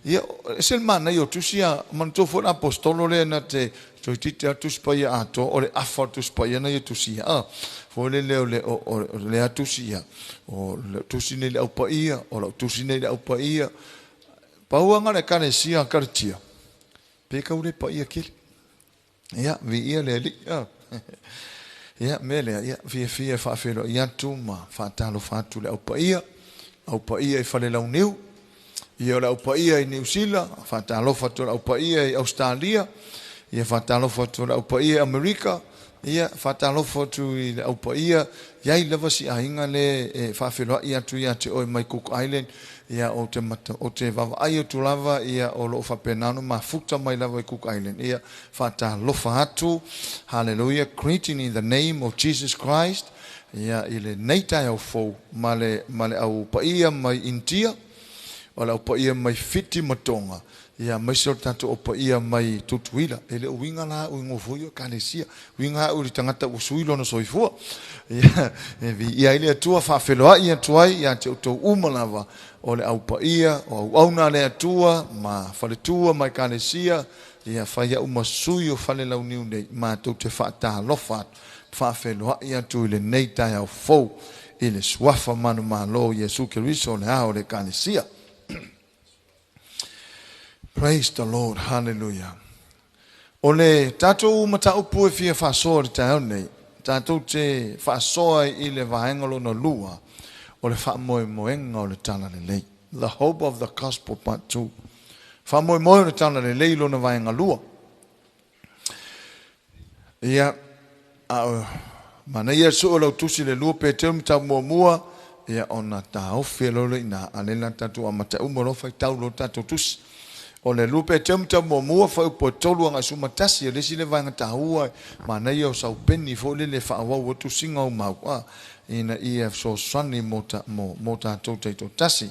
ia sel mana yo tusia man to fo apostolo le na te so tita tus pa ia ato o le afa tus pa ia na yo tusia fo le le atusia o le tusine le pa ia o le tusine le pa ia pauanga le kanesia kartia pe ka ule pa ia kil ia vi ia le ia mele ia fi fa felo ia tu ma fa talo fa tu le pa ia au pa ia fa le launiu ia le pa ia i New Zealand fa talo fa tu le pa ia i Australia ia fa talo fa tu le pa ia America ia fa talo fa tu le pa ia ia i leva si ainga le fa felo ia tu ia te o mai Cook Island ia o te mata o te vava ai o tu lava ia o lo fa penano ma futa mai lava i Cook Island ia fa talo fa atu hallelujah greeting in the name of Jesus Christ ia ile neita au fo male au pa ia mai India wala au pa ia mai fiti matonga ia mai so tanto o pa ia mai tutuila ele winga la o ngofuyo kalesia winga o tangata usuilo no soifua ia ia ile tua fa feloa ia tuai ia te to umalava o le au pa ia o auna le tua ma fale tua mai kalesia ia fa ia umasuyo fale la uniu nei ma to te fa ta lofa fa feloa ia tu le neita au fo ile swafa manu malo Yesu Kristo le au le kalesia. Praise the Lord, hallelujah. Ole tatou mata upu e fia fasoa le tau nei, tatou te fasoa i le vaengalo na lua, o le whaamoe moenga o le Talalelei. The hope of the gospel part 2. Whaamoe moe o le Talalelei lo na vaenga lua. Ia, mana ia suu lau tusi le lua pe te umta mua, ia ona tau whelole ina alela tatou amata umorofa i tau lo tatou tusi. O le lupe temta mua fa po tolu nga sumatasi le sile vanga tahua mana yo sa penni fo le fa wa tu singa o mau ina ia so sani mota to tasi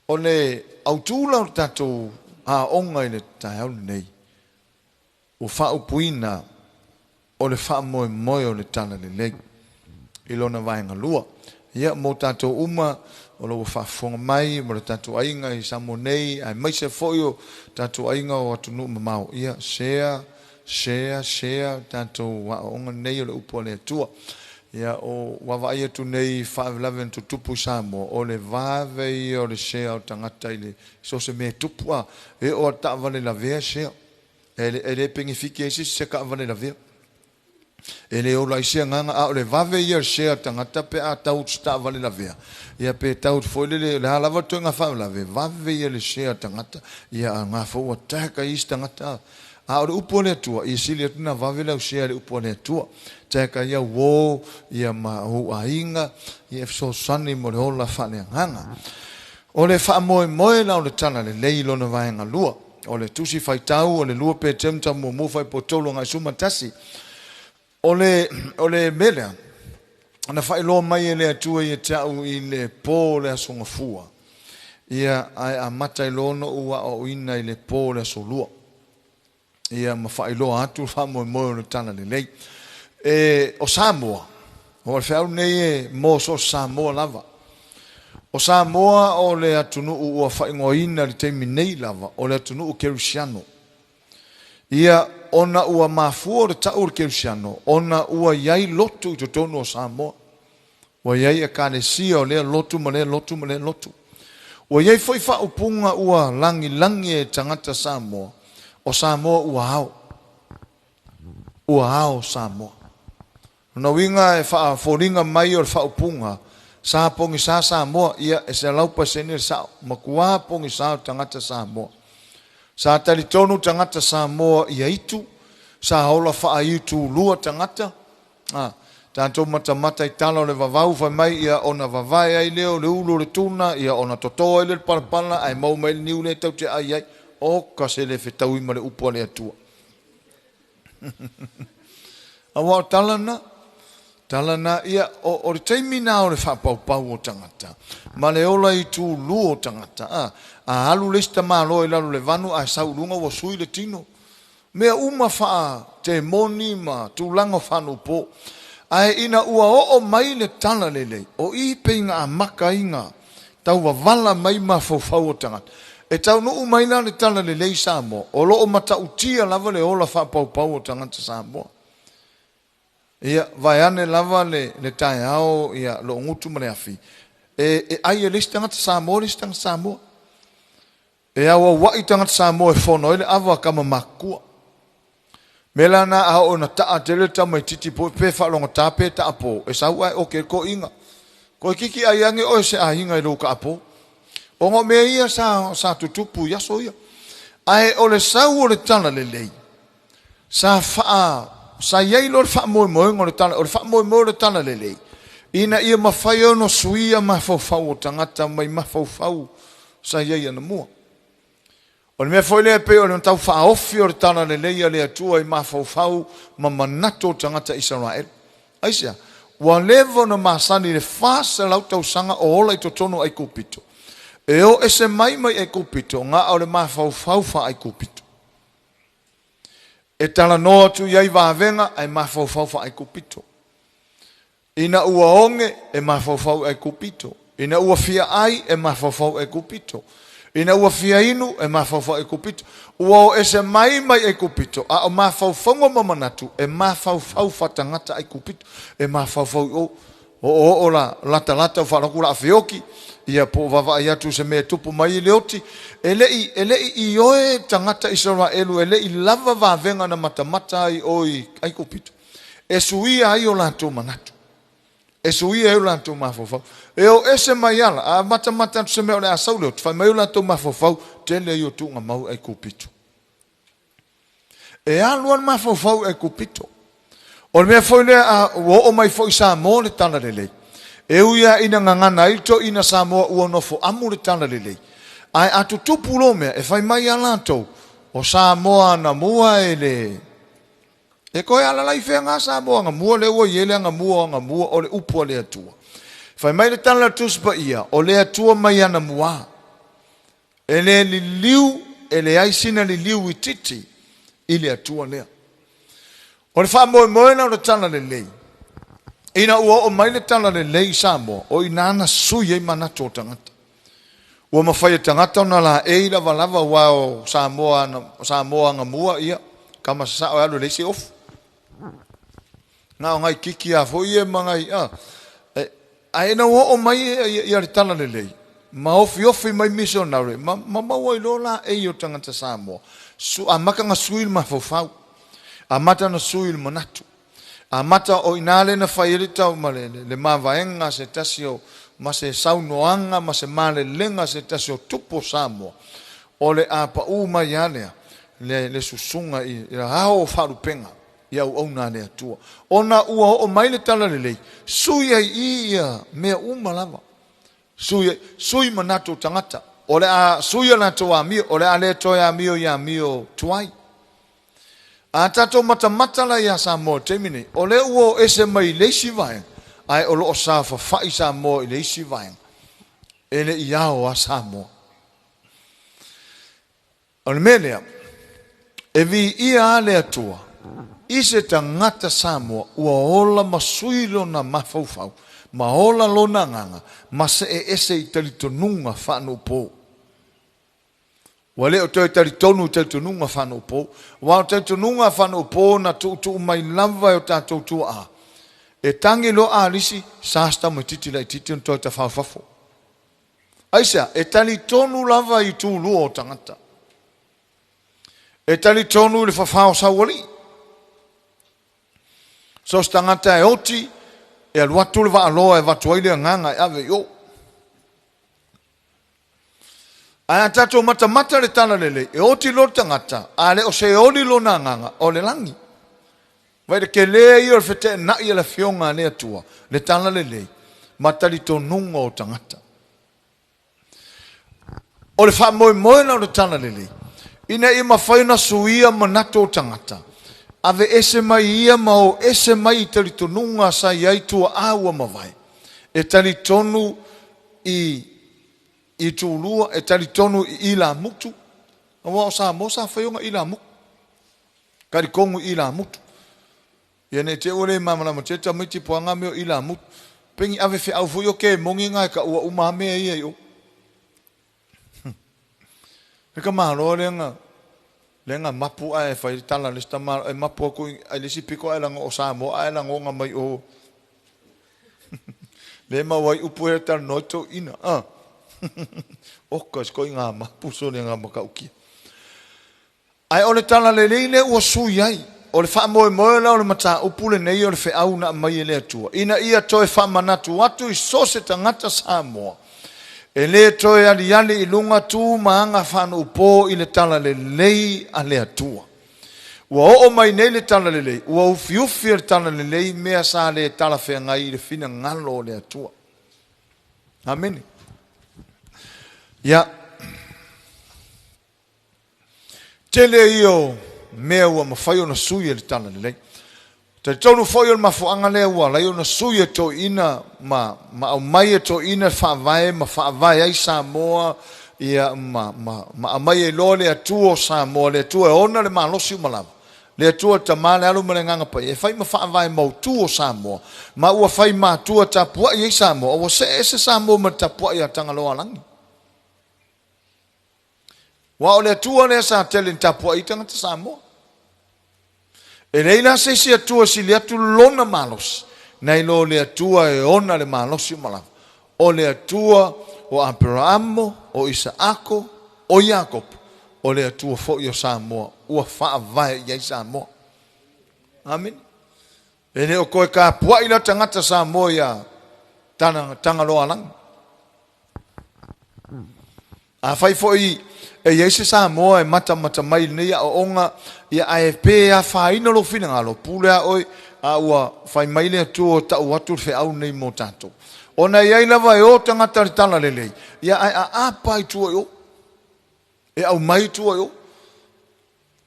o le autula tato a onga ile tau nei o fa upuina o le fa mo o le Talalelei ilona vanga lua ia mota to uma o lo fa fonga mai mo tatu ainga i samonei ai mai se foio tatu ainga o tunu mau ia share tatu wa onga nei o le upole tua ia o wa vai tu nei 511 to tupu samo o le vave o le share o tangata ile so se me tupua e o ta vale la vea share ele pengifiki esi se ka vale la vea ele o la isia nganga a le vave ia share tangata pe a tau sta vale la vea ia pe tau foi le lava to nga fa la vave ia le share tangata ia nga fo o taka is tangata a o upole tua i sili tuna vave la share le upole tua taka ia wo ia ma o ainga ia so sani mo le ola fa le nganga o le fa moe la o le Talalelei lo na vaenga lua o le tusi fai tau o le lua pe temta mo fai potolo nga suma tasi ole mele ana fai lo mai le atua ia tau i le po le asonga fua ia ai amata lono ua o ina i le po le solua ia ma fai lo atu fa mo le Talalelei o Samoa o le fau nei mo so Samoa lava o Samoa o le atunu ua fai ngoina le teimi nei lava o le atunu o Kerusiano ia ona ua mafua le tau le Kerusiano ona ua iai lotu i totonu o Samoa ua iai a kanesia o lea lotu ma lea lotu ua iai foi whaupunga ua langi e tangata Samoa o Samoa ua hao Samoa na winga e whaaforinga mai o le whaupunga sa pongi sa Samoa ia e se laupa seni sao makua pongi sa tangata Samoa sa talitonu tangata Samoa ia itu sa hola faa itu lua tangata tanto mata i tala le vavau fai mai ia ona vavai ai leo le ulu le tuna ia ona totoa ile palapala ai mau mai niu le tau te ai o ka se le fetau ima le upo le atua awa talana ia o le teimina o le whapau o tangata ma le ola i tu luo o tangata a alu le sta malo i lalu le vanu a saulunga wa sui le tino mea uma faa te moni ma tu langa whanu po ai ina ua o mai le Talalelei o i peinga a maka inga tau wa vala mai ma fau o tangata E tau no umaina le Talalelei Samoa. O lo o mata utia lava le ola wha pau pau o tangata Samoa. Ia vaiane lava le tae ao ia lo ngutu mane afi. E ai e lesi tangata Samoa, lesi tangata Samoa. E awa wai tangata Samoa e whono ele awa kama makua. Mela na a o na taa tele ta mai titi po pe whalonga ta pe ta apo. E sau ai oke ko inga. Ko kiki ai ange o se a hinga i lo ka apo. O ngo me ia sa tutupu ya so ia. Ai o le sau o le Talalelei. Sa yei lo le wha moe moe o le wha moe moe le Talalelei. Ina ia mawhai ono suia mawhau o tangata mai mawhau sa yei ana mua. O le mea foi lea pe o le tau whaofi o le Talalelei a lea tua i mawhau ma manato o tangata Israel. Aisia, wa levo na masani le whasa lau tau sanga o ola i totono ai kupito. E o ese mai ai kupito, ngā o le mawhau wha ai kupito. E tala noa tu iai wāwenga ai mawhau wha ai kupito. Ina ua onge e mawhau ai kupito. Ina ua fia ai e mawhau ai kupito. Ina ua fia inu e mawhau ai kupito. Ua o ese mai ai kupito. A o mawhau mamanatu e mawhau whatangata ai kupito. E mawhau o la lata o whanakura a whioki. Ia po wawa ia tu se mea tupu mai leoti. Elei i oe tangata Israelu. Elei lava wawenga na matamata ai oi ai kupito. E suia ai o lanto manatu. E suia ai o lanto mawhau. E o ese mai ala. A matamata tu se mea o le asau leoti. Whai mai o lanto mawhau. Tele i o tunga mau ai kupito. E aluan mawhau ai kupito. O le mea foi lea a o mai foi sa mo le Talalelei. E uia ina ngangana ito ina Samoa ua nofo amu le Talalelei. Ai atu tupulo mea e whai mai alantou o Samoa na mua e le. E koe alalai whea ngā Samoa ngā mua le ua iele ngā mua o le upua le atua. Whai mai le Talalelei tuspa ia o le atua mai ana mua. E le li liu e le aisina li liu i titi i le atua lea. O le wha moe na o le Talalelei. Ina ua o mai le Talalelei Samoa o inana sui ei manato o tangata. Ua mawhai tangata o na la e lava wa o Samoa nga mua ia. Kama sa o alu leisi ofu. Nga o ngai kiki a fo ia mangai. A ina ua o mai ia le Talalelei. Ma ofi mai missionary. Ma maua i lola e o tangata Samoa. A maka nga sui ma fofau. A mata na sui manatu. A mata o inale na whairita o malele, le mawaenga se tasio, ma se saunoanga, ma se male lenga se tasio tupo Samoa. O le apa uma ialea, le susunga i la hao o wharupenga, i au auna lea tua. Ona ua o mai le Talalelei, sui ai ia mea uma lava. Sui manato tangata. O le a sui a nato a mio, o le a le toia a mio tuai. A tato mata la ia Samoa temine. O le uo ese mai leisi vai. Ai o lo o sa whai Samoa i leisi vai. E le iao a Samoa. O le melea. E vi ia le atua. I se tangata Samoa ua ola masuilo na mafaufau. Ma ola lona nganga. Ma se e ese i talitonunga whanu po. Wale o te talitonu talitonunga whanu po. Wa o talitonunga whanu po na tu mai lava o tātou tua a. E tangi lo a lisi sāsta mo titila i titi on toi ta whawhafo. Aisa, e talitonu lava i tū lua o tangata. E talitonu le whawhao sawali. So tangata e oti, e aluatu le wa aloa e watuaile nganga e ave yo. Aia tatou mata le Talalelei, e oti lo tangata, ale o se oli lo na nganga, o le langi. Vai de ke lea i o le fete na i la fionga le atua, le Talalelei, matali tonunga o tangata. O le wha moe na o le Talalelei, ina i mawhaina suia manato o tangata, ave ese mai ia ma o ese mai i tali tonunga sa iai tua aua mawai, e tali tonu i tūlua e talitonu i la mutu. Awa o sa mosa whaionga i la mutu. Kari kongu i la mutu. Iene te ore mamana mo te tamiti poanga meo i la mutu. Pengi ave whi au fuyo ke mongi ngai ka ua umamea ia yo. E ka malo lenga mapu ai fai tala le stama e mapu ko ai le sipiko ai langa o Samoa ai langa nga mai o le ma wai upu e tal noito ina o ka sko nga mapu so le nga maka uki ai ole tala le le o sui ai o le fa mo la o le mata upu le nei o le fe au na mai le atua ina ia toe fa manatu watu I so se tangata Samoa e le toe ali I lunga tu maanga whanu upo I le tala le lei a le atua. Ua o mai nei le tala le lei. Ua ufi le tala le lei mea sa le tala whea ngai le fina ngalo le atua. Amen. Ia. Tele io mea ua mawhai o na sui le tala le lei. Te tonu foi o mafuanga le ua lai o na sui e to ina ma au mai e to ina whaavae ma whaavae ai Samoa ia ma mai e lo le atua Samoa le atua e ona le malosi umalawa le atua tamale alu mele nganga pai e whai ma whaavae mautu o Samoa ma ua whai mātua tapua I Samoa ua se Samoa ma tapua I a tangaloa langi wa o le atua le sa tele tapua I tangata Samoa e leila se si atua si le atu lona malos. Nei lo le atua e ona le malosi umalawa. O le atua o Abrahamo, o Isaako, o Jacob. O le atua fo I o Samoa. Ua whaavae I Samoa. Amen. E ne o koe ka pua ila tangata Samoa ia tangaloa lang. A whai fo I e Yesu Samoa e mata mai nei a onga ia AFP a whaina lo fina ngalo pule a oi a ua whai maile atu o ta uatu fe au nei mo tato. Ona iai lava e o tangata tala lelei. Ia ai a apa I tua yo. E au mai tua yo.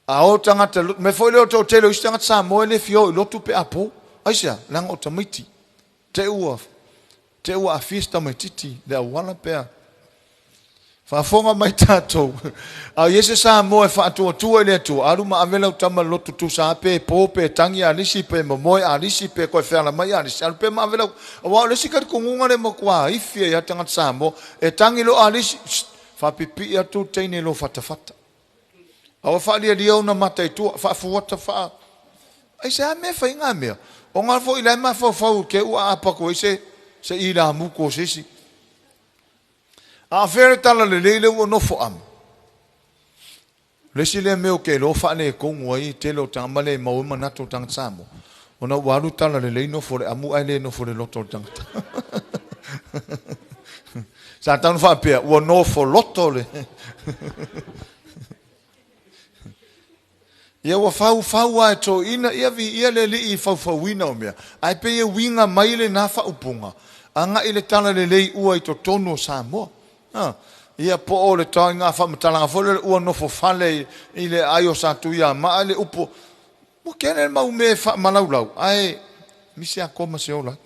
A o tangata me foi leo tau telo isi tangata Samoa le fio I lotu pe apo. Aisia, langa o tamaiti. Te ua a fiesta mai titi le awala pea. Whafonga mai tātou. Au Yesu Samoa e whaatua tua le atua. Aru ma avela utama lotu tu sa pe po pe tangi alisi pe momoe alisi pe koe wheala mai alisi. Aru pe ma avela. Awao lesi kari kungunga le makua ifia I atangata Samoa. E tangi lo alisi. Whapipi atu teine lo fatafata. Awa whaalia lia una mata I tua. Whaafuata wha. Ai se a mea whainga mea. O ngā fo ilai ma whau ke ua apako I se ila muko sesi. A fere tala le leile ua nofo am. Lesi le meo ke lo whaane e kongu ai te lo tangama le mau manato tangata Samoa. Ona waru tala le leile nofo le amu ai le nofo le loto tangata. Sa tanu whapea, ua nofo loto le. Ia ua whau ai to ina ia vi ia le li I whau wina o mea. Ai pe ia winga mai le na whaupunga. Anga I le tala le lei ua I to tono Samoa. Ia po o le tau ngā whamatalanga fole le ua nofo whale I le aio sātu ia maa le upo mo kene mau me whamalaulau ai misi a koma se ola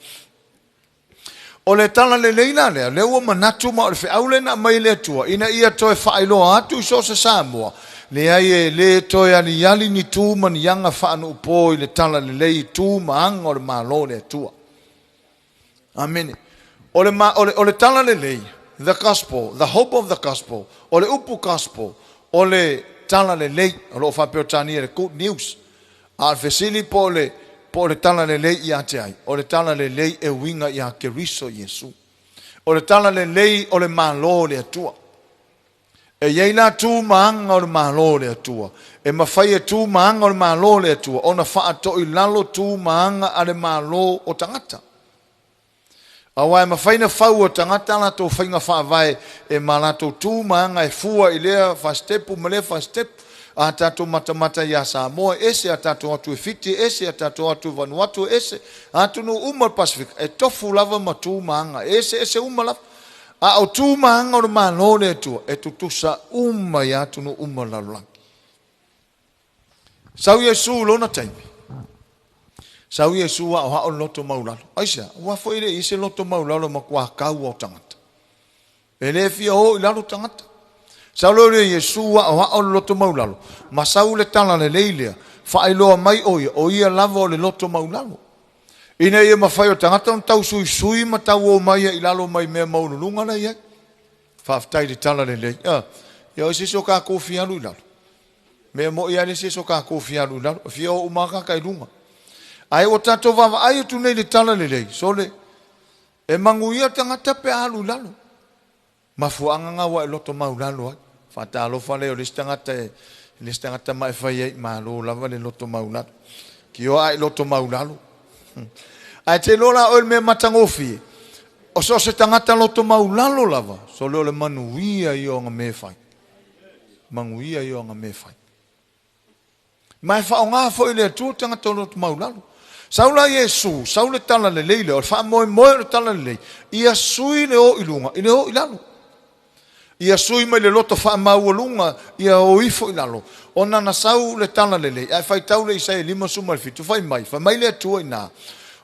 o le tala le leina lea le ua manatu ma o le whiau le na mai le tua ina ia toe whaailoa atu I so se Samoa le ai e le toe ali ni tū mani anga whaanu upo I le tala le lei tū maanga o le malo le tua Amen o le tala le lei the gospel, the hope of the gospel, o le upu gospel, o le tala le lei, o lo whapeo tani le good news. Al fesili po le tala le lei I ate ai, o le tala le lei e winga I a keriso Yesu. O le tala le lei o le malo le atua. E iei la tu maanga o le malo le atua. E mawhai e tu maanga o le malo le atua. O na wha ato I lalo tu maanga a le malo o tangata. Awa e mawhaina whau o tangata na tō whainga whaavai e malato tū maanga e fua I lea whastepu male whastepu a tato matamata I a Samoa ese a tato atu e fiti ese a tato atu Vanuatu ese a tunu uma Pasifika e tofu lava ma tū maanga ese uma lava a o tū maanga o le manole e tua e tutusa uma I a tunu uma lalulangi Sau Yesu lona taimi Sau Yesu wa o loto maulalo. Aisa, wa fo ile ise loto maulalo makua kau o tangata. Ele fia o ilalo tangata. Sau lo Yesu wa o loto maulalo. Ma sau le tala le leilea. Fa iloa mai o ia lava o le loto maulalo. Ina ia mawhai o tangata on tau sui ma tau o mai ilalo mai mea maulunga na ia. Fa aftai le tala le lei. Ia o se so ka kofi alu lalo. Me mo ia le se so ka kofi alu lalo. Fia o umaka kai lunga. Ai o tato vava ai tu nei le talalelei. Sole e manguia tangata pe alu lalo. Mafuanga nga wa loto mau lalo ai. Fata alo fale o le stangata mai fai ai ma lo lava le loto mau lalo. Ki o ai loto mau lalo. Ai te lola o me matangofi. O so se tangata loto mau lalo lava. So leo le manuia i o nga me fai. Manguia i o nga me fai. Mai fa o ngā fo i le tu tangata loto mau lalo. Saula Yesu, saule talalelei le, o fa moe le talalelei. Ia sui le o ilunga, i le o ilalo. Ia sui mai le loto fa maulunga, ia o ifo ilalo. O nana sau le talalelei, ai fai tau le isai lima suma le fitu, fai mai le atua ina.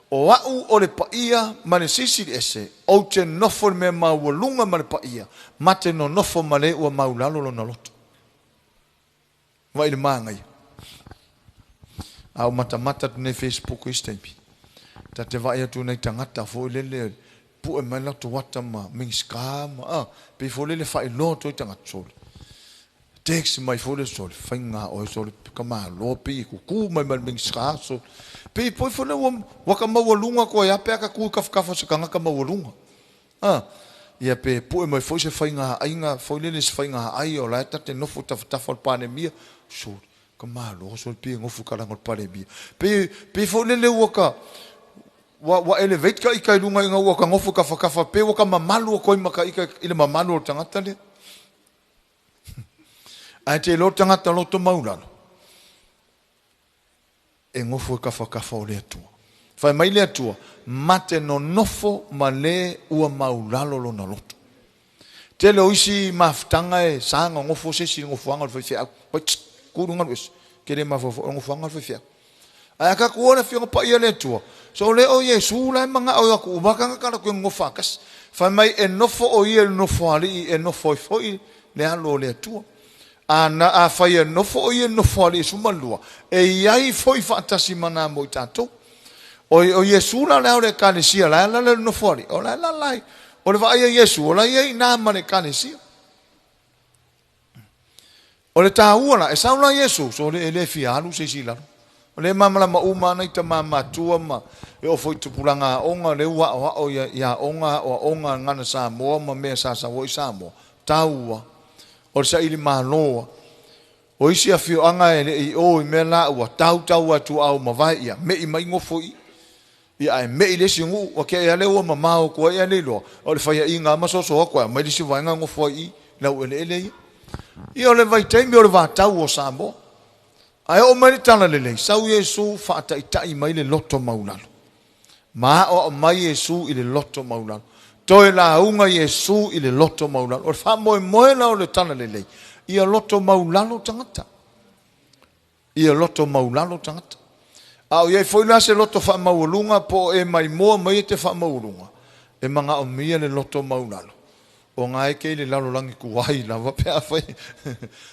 O au o le paia, ma le sisi le ese, o te nofo le mea maulunga ma le paia, ma te no nofo ma le ua maulalo lo na loto. Vai le maangai. Au mata tu nei Facebook i steipi. Ta te vai atu nei tangata fo lele pu e mai lato wata ma ming skama pe fo lele fai loto i tangata sol. Text mai fo le sol fainga o sol kama lopi ku mai ming ska sol. Pe po fo le waka mawalunga ko ya pe ka ku kafkafa se kanga ka mawalunga. Ia pe pu e mai fo se fainga ainga fo lele se fainga ai o la ta te no fo ta fa pandemia sol. Kamalo so pe ngofu kala ngol pare bi pe fo le waka wa elevate ka ikai lunga nga waka ngofu ka fa pe waka mamalu ko maka ikai ile mamalu tangata le ate lo tangata lo to maulalo e ngofu ka fa o le tu fa mai le tu mate no nofo male ua maulalo lo na loto te lo isi maftanga e sanga ngofu se si ngofu anga fa fia kurungan wis kere ma fo ngofanga fe fia ai ka kuona fia pa ia le tua so le o Yesu la manga o ku baka ka ko ngofakas fa mai e nofo o ia nofo ali e nofo foi le alo le tua ana a fa ia nofo o ia nofo ali sumalua e iai foi fantasi mana mo tato o Yesu la le kanisia la le nofo ali o la lai o le va ia Yesu o la ia na mane kanisia o le tāuana, e sauna Yesu, so le fialu se sila. O le mamala mauma na ita mamatua ma, e o foi tupulanga onga le ua o ia onga o onga ngana Samoa ma mea sa o i Samoa. Tāua, o le sa ili manoa. O isi a fio anga e le i o i mea la ua tau atu au ma vai ia, me i mai ngofo i. Ia e me i le singu, wa kia ia le ua mamao kua ia le loa. O le faya inga masoso akua, mai lisi vainga ngofo i, lau ele ele ia. Ia le vai taimi o le vatau o Samoa. Ai o mai talalelei, sau Yesu faataitai mai le loto maulalo. Ma o mai Yesu i le loto maulalo. Toe la unga Yesu i le loto maulalo. O fa moe la o le talalelei. Ia loto maulalo tangata. Ia loto maulalo tangata. Au iai foi la se loto fa maulunga po e mai moa mai te fa maulunga. E manga o mia le loto maulalo. O ngai ke le lalo langi kuai lava pe afai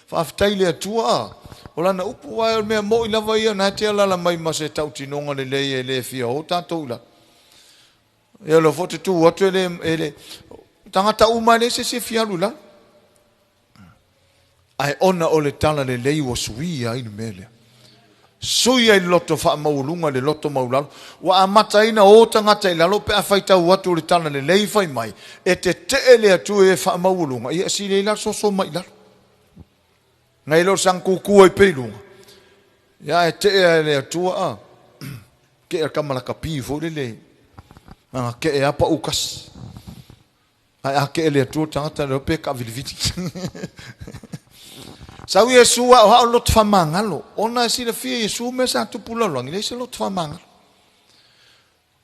fa aftai le atua o lana upu wai o mea mo i lava ia na te alala mai ma se tau tinonga le lei e le fia o tātou la e lo fote tu watu ele tangata uma le se fia lula ai ona o le tala le lei wa suia i mele suia i loto fa maulunga le loto maulalo wa amata ina o tangata i lalo pe afai tau watu le tala le lei fai mai e te ele atu e fa maulunga ia si le la so mai lalo ngai lo sang kuku e pelunga ia e te ele atu ke e kamala kapi fo le ke e apa ukas ai ke ele atu tangata le pe ka vilviti Sau Yesu o lot fa mangalo. Ona si le fia Yesu me sa tu pulalongi le se lot fa mangalo.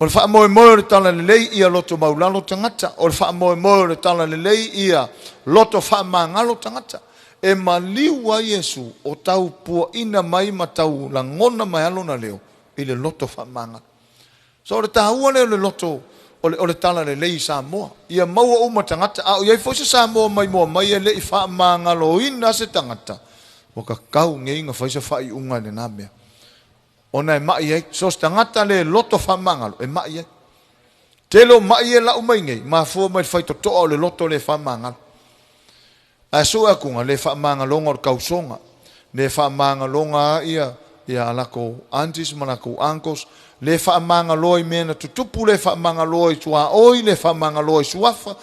O fa mo le tala le lei ia loto maulalo tangata. O fa mo le tala le lei ia loto fa mangalo tangata. E maliwa Yesu o tau pua ina mai ma tau la ngona mai alo na leo i le loto fa mangalo. So le tahua le loto o le tala le lei Samoa. Ia maua uma tangata. Au iai fosi Samoa mai moa mai e lei wha mangalo ina se tangata. Waka kau ngei nga whaisa whai unga le nā mea. Ona e mai ei. So tangata le loto wha mangalo. E mai ei. Telo mai e lau mai ngei. Ma fua mai whai to toa o le loto le wha mangalo. A so a kunga le wha manga longa o kausonga. Le wha manga longa ia lako aunties ma lako uncles. Le wha manga loi mena tutupu le wha manga loi tua oi le wha manga loi suafa.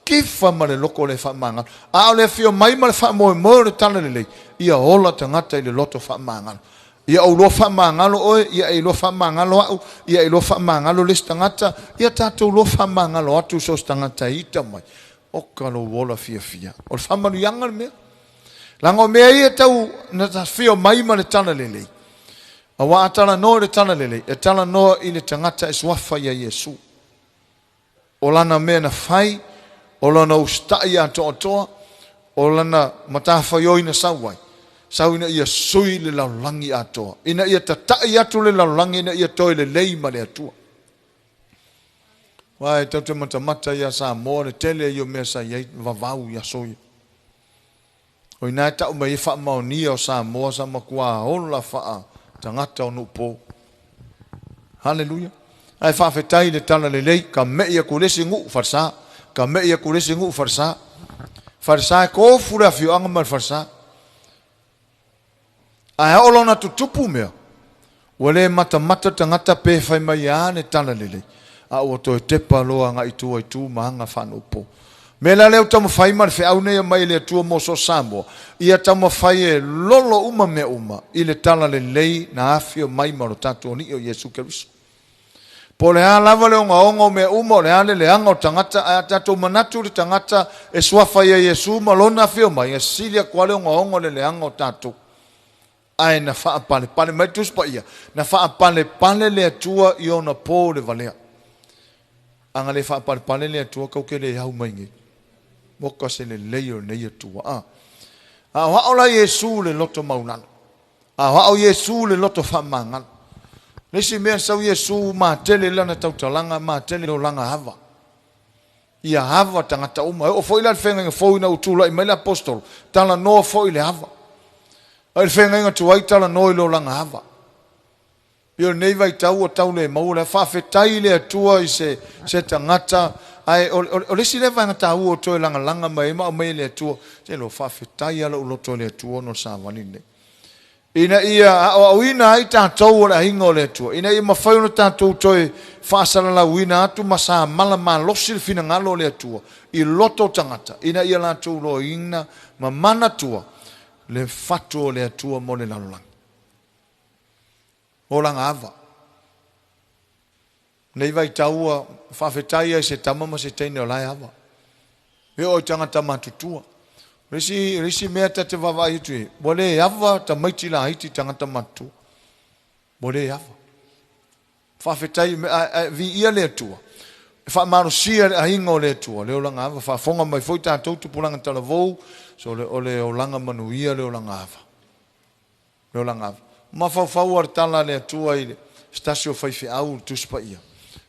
Kifa ma le loko le wha manga. A o le fio mai ma le wha moe moe le talalelei. Ia ola tangata i le loto wha manga. Ia o lo wha mangalo oe, ia e lo wha mangalo au, ia e lo wha mangalo le stangata, ia tātou lo wha mangalo atu so stangata ita mai. Oka lo wola fia fia. O le wha manu yanga mea. Lango mea ia tau na ta fio mai ma le talalelei. A wa atala no le talalelei, e tala no i le tangata e swafa ia Yesu. O lana mea na fai, o lana ustai a toa toa, o lana matawhaioi na sawai. Sau ina ia sui le laulangi atoa. Ina ia tatai atu le laulangi, ina ia toi le leima le atua. Wai, tau te matamata ia sa moa, le tele ia mea sa iei, vavau ia soi. O ina tau mai e wha maonia o sa moa, sa makua hola wha tangata o nupo. Hallelujah. Ai whawhetai le talalelei, ka mea kulesi ngu farsa, ka mea kulesi ngu farsa. Farsa e kōfura fio anga mar farsa. Ai olo na tutupu mea. Wale mata tangata pe fai mai ane talalelei. A o to te paloa nga itu maanga whanu po. Mela leo tamu fai mar fe au nei mai le tua mo so sambo. Ia tamu fai e lolo uma me uma. I le talalelei na afio mai maro tatu ni o Yesu Keriso. Po le a lava leo nga ongo me uma le ale le anga o tangata a tatu manatu le tangata e swafa ia Yesu malona afio mai. E silia kwa leo nga ongo le anga o tatu. Ai na wha pale mai tuspa ia. Na wha pale le atua i ona pō le valea. Anga le wha pale le atua kau ke le hau maingi. Moka se le leio nei atua. A wha ola Yesu le loto maunano. A wha o Yesu le loto wha mangano. Nesi mea sau Yesu ma tele lana tautalanga ma tele lo langa hava. Ia hava tangata uma. O foi la whenga foi na utula i mai le apostol. Tala noa foi le hava. Ai whenga inga tuai tala noi lo langa hava. Io nei vai tau o tau le maua le whawhetai le atua i se tangata. Ai o lesi le vanga tau o toi langa mai ma o mai le atua. Se lo whawhetai ala uloto le atua no sa wanine. Ina ia o ina ai tātou o le hinga o le atua. Ina ia mawhai no tātou toi whaasara la uina atu ma sa mala ma losi le fina ngalo le atua. I loto tangata. Ina ia la tau lo ina ma mana tua. Le fatu le atua mo le lalulang. O langa ava. Nei vai taua whawhetai ai se tamama se teine o lai ava. E o tangata matutua. Risi mea ta te wawai hitu e. Wale e ava ta maiti la haiti tangata matu. Wale e ava. Whawhetai vi ia le atua. Whamaro sia a hinga o le atua. Leo langa ava. Whafonga mai foi tātou tupulanga tala vou. So le o langa manuia le o langa ava. Le o langa ava. Ma fau ar tala le atua i le stasio whaiwhi au tuspa ia.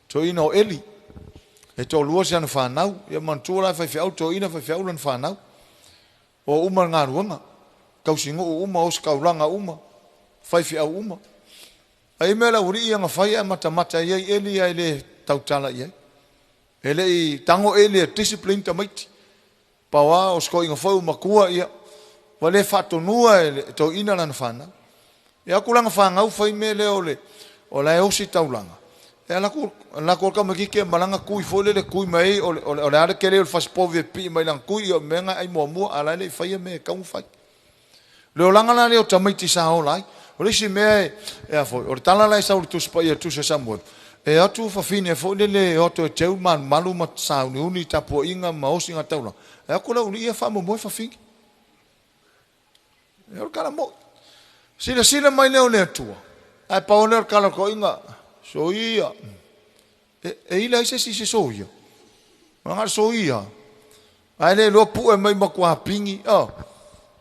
To ina o eli. E to lua se anu whanau. Ia mantua lai whaiwhi au. To ina whaiwhi au lan whanau. O uma ngā ruanga. Kausingo o uma o skauranga uma. Whaiwhi au uma. Ai mea uri ia ngā whai a mata iai eli ai le tautala iai. Ele i tango eli a discipline ta maiti. Pawa o sko inga whau makua ia. Wale whatonua e to ina lan whanau. E aku langa whangau whai me leo le. O lai osi taulanga. E lako ka makike malanga kui fole le kui mai. O le are kere o le whaspovi e pi mai lang kui. O menga ai mua mua alai le whai me kaung whai. Leo langa na leo tamaiti sa ho lai. O le si mea e a foi. O le tala lai sa o le tuspa ia tusa Samuel. E atu whawhine foi le oto e teu malu mat sao ni uni tapo inga maosi nga taula. E aku la uni ia whamo moi whawhingi. E o kala moi. Sila mai leo le atua. Ai paone o kala ko inga. So ia. E ila isa si se so ia. Manga so ia. Ai le lo pu e mai makua pingi.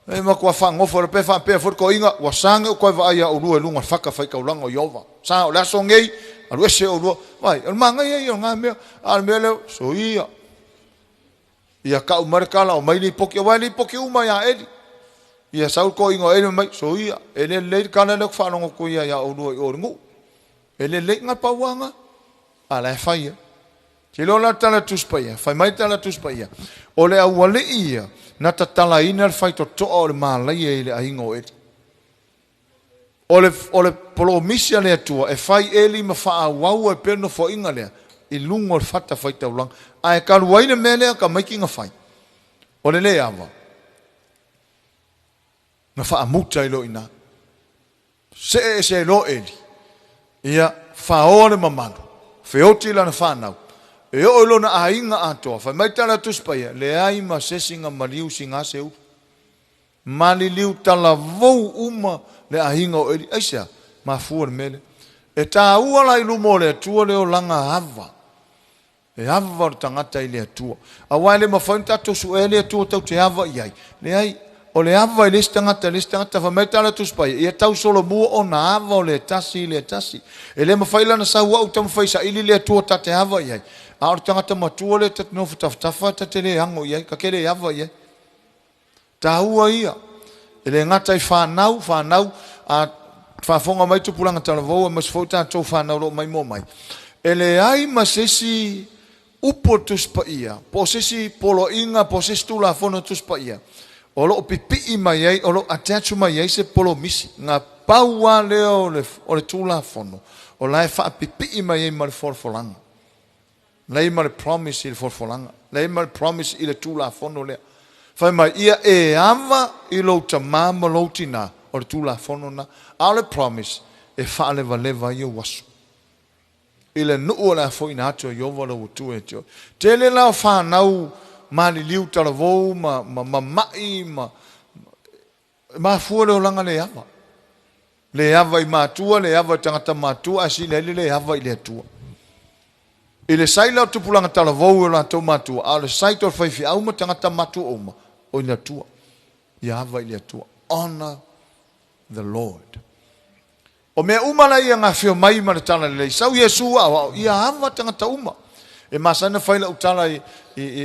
E makua whangofo re pe whampea fur ko inga. Wasanga o koe wa aia o lua lunga whaka whaika ulanga o Iova. Sa o laso ngei. Alu ese o lua. Vai, o manga ia o ngā mea. Al mea leo. So ia. Ia ka umare kala o mai li poki. Wai li poki uma ia edi. Ia saul ko ingo ele mai. So ia. Ele le kala leo whanongo ko ia o lua i o ringu. Ele le ngā pauanga. Ala e whaia. Ke lola tala tuspaia, fai mai tala tuspaia. O le awale ia, na tatala ina fai to o le malai e le aingo e. O le polo misia le atua, e fai eli ma faa wau e perno fo inga lea, i lungo le fata fai taulang, a e kaluaina melea ka maiki nga fai. O le le awa. Na faa muta ilo ina. Se lo eli. Ia faa ore mamano. Feoti la na whanau. E o ilo na ainga atoa. Fai mai tala tuspaia. Le ai ma sesinga maliu singa seu. Mali liu tala vou uma le ainga o eli. Aisea, ma fuar mele. E ta ua la ilu mo le atua leo langa hava. E hava o tangata i le atua. A wai le mawhainta tosu e le atua tau te hava iai. Le ai, o le hava i le stangata, fa mai tala tuspaia. Ia tau solo mua o na hava o le tasi, E le mawhaila na sa ua u tamu whaisa ili le atua ta te hava iai. A o tangata matua le tat nofu taftafa ta te le hango iai, ka kere hava iai. Ta hua ia. E le ngata i whanau, a whafonga mai tupulanga tala vau, a masfauta tau whanau lo mai mo mai. E le ai masesi upo tuspaia, po sesi polo inga, po sesi tula fono tuspaia. O lo pipi mai ai, o lo atachu mai ai se polo misi. Nga paua leo o le tula fono. O lai wha pipi mai ai ma le forfolanga. Lai ma le promise i le forfolanga. Lai ma le promise i le tula fono lea. Fai mai ia e ava i lo tamama lo tina o le tula fono na. A le promise e wha leva i o wasu. I le nuu la fo ina ato i ova lo utu e tio. Tele la whanau mali liu tala vou, ma fuare o langa le ava. Le ava i matua, le ava i tangata matua, asi le ava i le atua. I le saila o tupulanga tala vou o la tau matua, a le saito o whaifi au ma tangata matua oma, o i le atua. I ava i le atua. Honor the Lord. O mea umala ia ngā whio mai ma le talalelei. Sau Yesu au, ia ava tangata uma. E masana whaila utala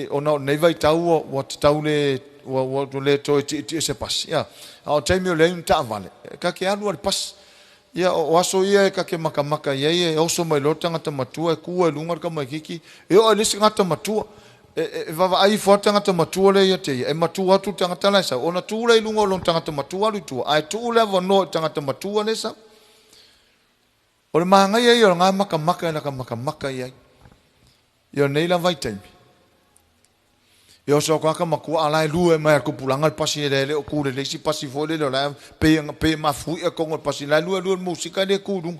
o nei vai tau o te tau le toi ti se pas. Ia, o teimi o leu ta vale. Ka ke anu al pas. Ia, o aso ia e ka ke makamaka ia e oso mai lo tangata matua e kua e lungar ka mai kiki. E o alisi ngata matua. E vava ai fo tangata matua le ia te ia. E matua tu tangata lai sa. O na tu le lungo lo tangata matua lu tua. Ai tu le vano tangata matua le sa. O le maanga ia i o ngā makamaka e naka makamaka ia i. I o neila vai taimi. I o so kaka makua alai lue mai a kupulanga le pasi e lele o kure leisi pasi fo lele o lai pe mafui e kongo le pasi lai lue musika le kurung.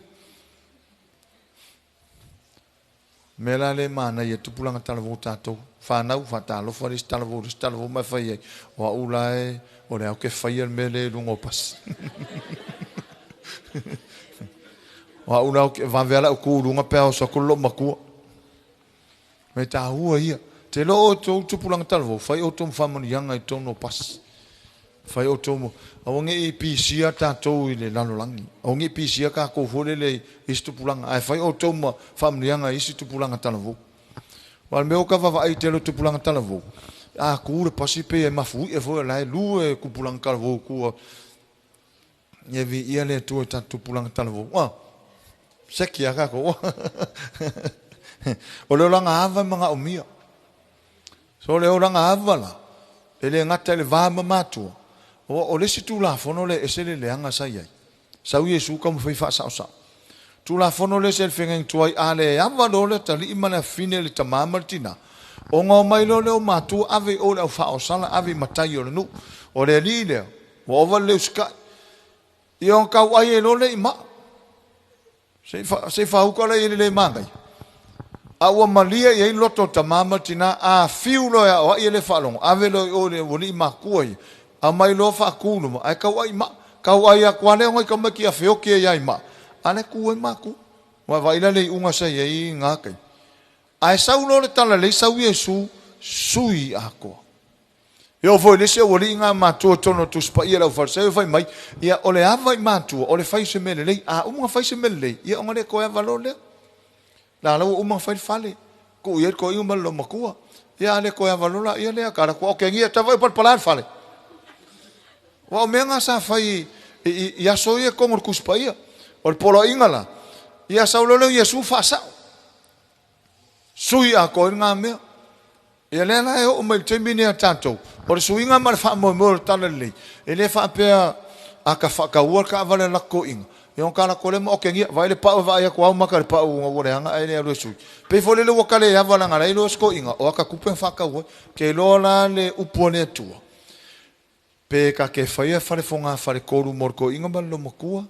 Mela le mana ia tupulanga talavou tātou. Whanau, whatalo, wharis talavou mai whai ei. O a ulai, o le au ke whai al mele lungo pasi. O a ula ke vavela o kurunga pe o sakolo makua. Me ta hua ia. Te lo o tō tupulanga talavou. Whai o tōmu whamanianga i tōno pasi. Whai o tōmu. Awange i pisia tātou i le lalolangi. Awange i pisia ka kōwhore le isi tupulanga. Ai whai o tōmu whamanianga isi tupulanga talavou. Wal meo ka wawa ai telo tupulanga talavou. A kūre pasi pe e mafui e fo lai lu e kupulanga talavou kua. Nyevi ia le tu e tā tupulanga talavou. Seki a kako. O leo langa hava mga omia. So leo langa hava la. Ele ngata le vama matua. O lesi tu la fono le esele le anga sa iai. Sau Yesu ka mwhai wha sao sao. Tu la fono le se whengeng tuai a le hava lo le tali ima le fine le tamama le tina. O ngā mai lo leo matua ave o le au wha o sala ave matai o le nu. O le li leo. O ova leo skai. I on kau ai e lo le ima. Se whauka le ele le mangai. A ua malia i ei loto tamama tina a fiu lo ya o ai ele whalong. Ave lo i o le wali i makua i. A mai lo whaakunu ma. Ai kau ai ma. Kau ai a kwane o ngai ka maki a whioki e ai ma. Ane kua i maku. Wa waila le i unga sa i ei ngā kai. Ai sau lo le tala le sau Yesu sui a koa. Yo foi lese o wali ngā mātua tono tu spa ia lau farseu fai mai. Ia o le awa i mātua o le fai se mele lei. A umunga fai se mele lei. Ia onga le koe avalo lea. La lau umunga fai fale. Ko ia ko iu malo makua. Ia le koe avalo la ia lea kara kua. Oke ngia tawai par palan fale. Wa o mea ngā sa fai ia so ia kongor kuspa ia. O le polo inga la. Ia sau loleu Yesu fa sao. Sui a ko ngā mea. Ia lea lai o mai te mine a tātou. O re sui ngā mara wha mo mo talalelei. E le wha pēa a ka whakaua ka avale lako inga. E on kala kole mo ke ngia vai le pau vai ko au maka le pau nga wore anga ai le sui. Pe fo le wakale ya vala ngara ilo sko inga o aka kupe whakaua ke lola le upone tua. Pe ka ke whaia whare fonga whare koru morko inga malo makua.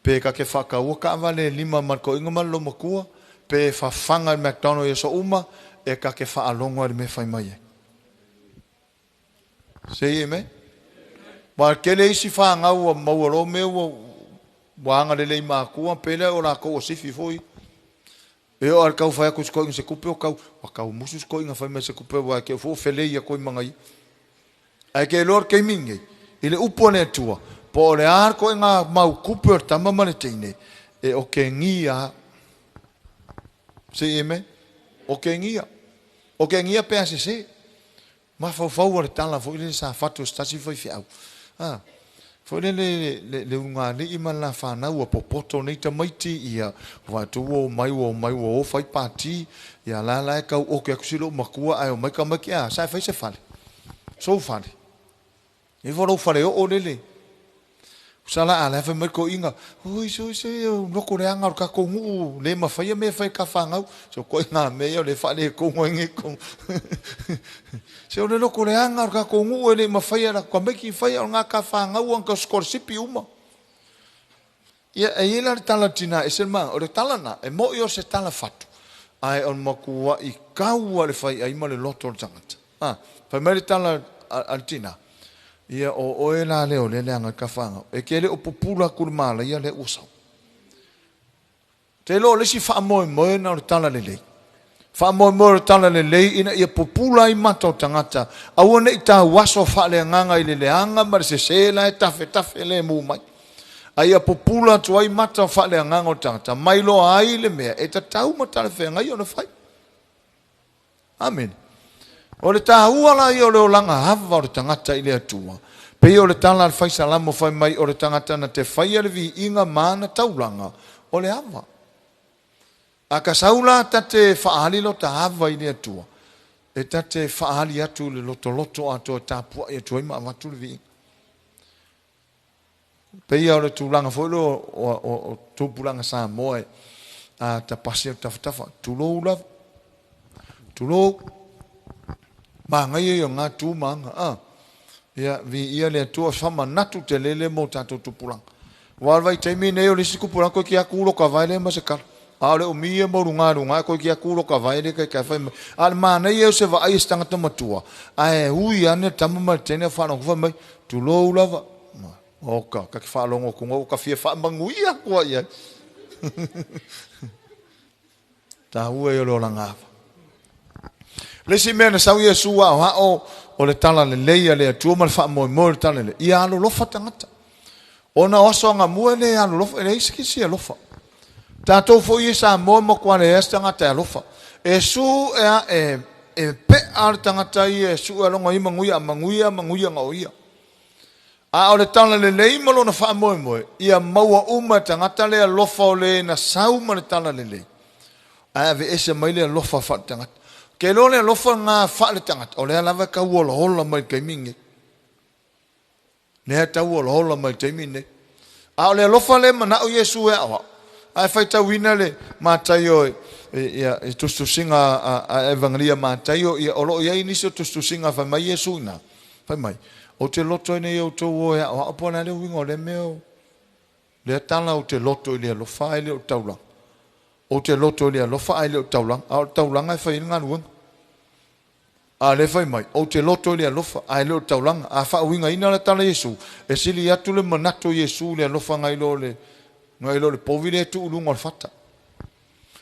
Pe ka ke whakaua ka avale lima marko inga malo makua. Pe whawhanga McDonald e so uma e ka ke whaalonga le me whai mai. Sei e me? Ma kele isi whaangau a mauaro me wanga le lei mākua pele o la kou o sifi foi. E o al kau whai ako skoinga se kupe o kau. Wa kau musu skoinga whai me se kupe wa ke fo whelei a koi mangai. Ai ke lor kei mingi. Ile upone tua. Po le ar ko ngā mau kupe o tama mane teine. E o ke ngia. Se e me? O ke ngia. O ke ngia pea se. Ma fau o le tala fo ile sa fatu stasi foi fiau. Foi le unga le ima la whanau a popoto nei ta maiti ia watu o mai o fai pati ia la e kau o ke akusilo makua ai o mai ka maki a sai fai se fale. So fale. E voro fale o lele. Sala ala fa mai ko inga. Ui so no ko reanga o ka kongu le ma fai me fai ka whangau. So ko inga me o le fale ko ngi ko. Se o le no ko reanga o ka kongu le ma fai ala ko meki fai o nga ka whangau an ka Peresipi uma. Ia e ila tala tina e selma o le tala na e mo yo se tala fatu. Ai on makua I kau le fai ai ma le loto tangata. Fai mai tala altina. Ia o e la leo le leanga ka whanga. E ke le o popula kurumala ia le usau. Te lo le si wha moe na o tala le lei. Wha moe o tala le lei ina ia popula I mata o tangata. Aua ne I ta waso wha le nganga I le leanga ma se la e tafe le mu mai. Aia popula tu ai mata o wha le nganga o tangata. Mai lo ai le mea e ta tau mata le whenga I o na whai. Amen. O le tāhua la I o le o langa hava o le tangata I le atua. Pei o le tala al whai salamo whai mai o le tangata na te whai ale vi inga mana taulanga o le hava. A ka saula ta te whaali lo ta hava I le atua. E ta te whaali atu le loto ato e tāpua I atua ima amatu le vi. Pei o le tūlanga whoilo o tūpulanga sa moe a ta pasi o tawhatawa. Tulou lava. Tulou. Ma ngai e o ngā tūmanga. Ia vi ia le atua whama natu te lele mo tātou tupuranga. Walwai teimi nei o lisi kupuranga koe ki a kūro ka vai le ma se kara. A le o mia mo runga koe ki a kūro ka vai le kai whai mai. A le ma nei e o se wa ai stangata matua. A e hui ane tamama tene whanau kuwa mai. Tulou lava. Oka, ka ki whalongo kunga o ka fia whamanguia kua ia. Tā hua e o lo langawa. Lesi mea na sau Yesu a o hao o le tala le leia le atua ma le wha moe le tala le. Ia alo lofa tangata. O na oso anga mua le alo lofa. E le isi kisi a lofa. Tātou fo i sa moe mo kwa le es tangata a lofa. E su e pe ar tangata I e su e longa I manguia nga o ia. A o le tala le lei malo na wha moe. Ia maua uma tangata le a lofa o le na sau ma le tala le lei. A ave ese mai le a lofa wha tangata. Ke lo le lofa ngā whaale tangata. O lea lava ka uola hola mai kei mingi. Lea ta uola hola mai kei mingi. A o lea lofa le mana o Yesu e awa. A e whaita wina le mātai o e tustusinga a evangelia mātai o ia olo ia inisi o tustusinga whai mai Yesu ina. Whai mai. O te loto ina i o tau o e awa. Apo na le wingo le meo. Lea tala o te loto i le lofa i le o taulanga. O te loto le alofa ai le taulang a taulanga fai ngā ruang a le fai mai o te loto le alofa ai le taulanga a fa winga ina le tala Yesu e sili atu le manato Yesu le alofa ngai lo le povile tu ulunga fata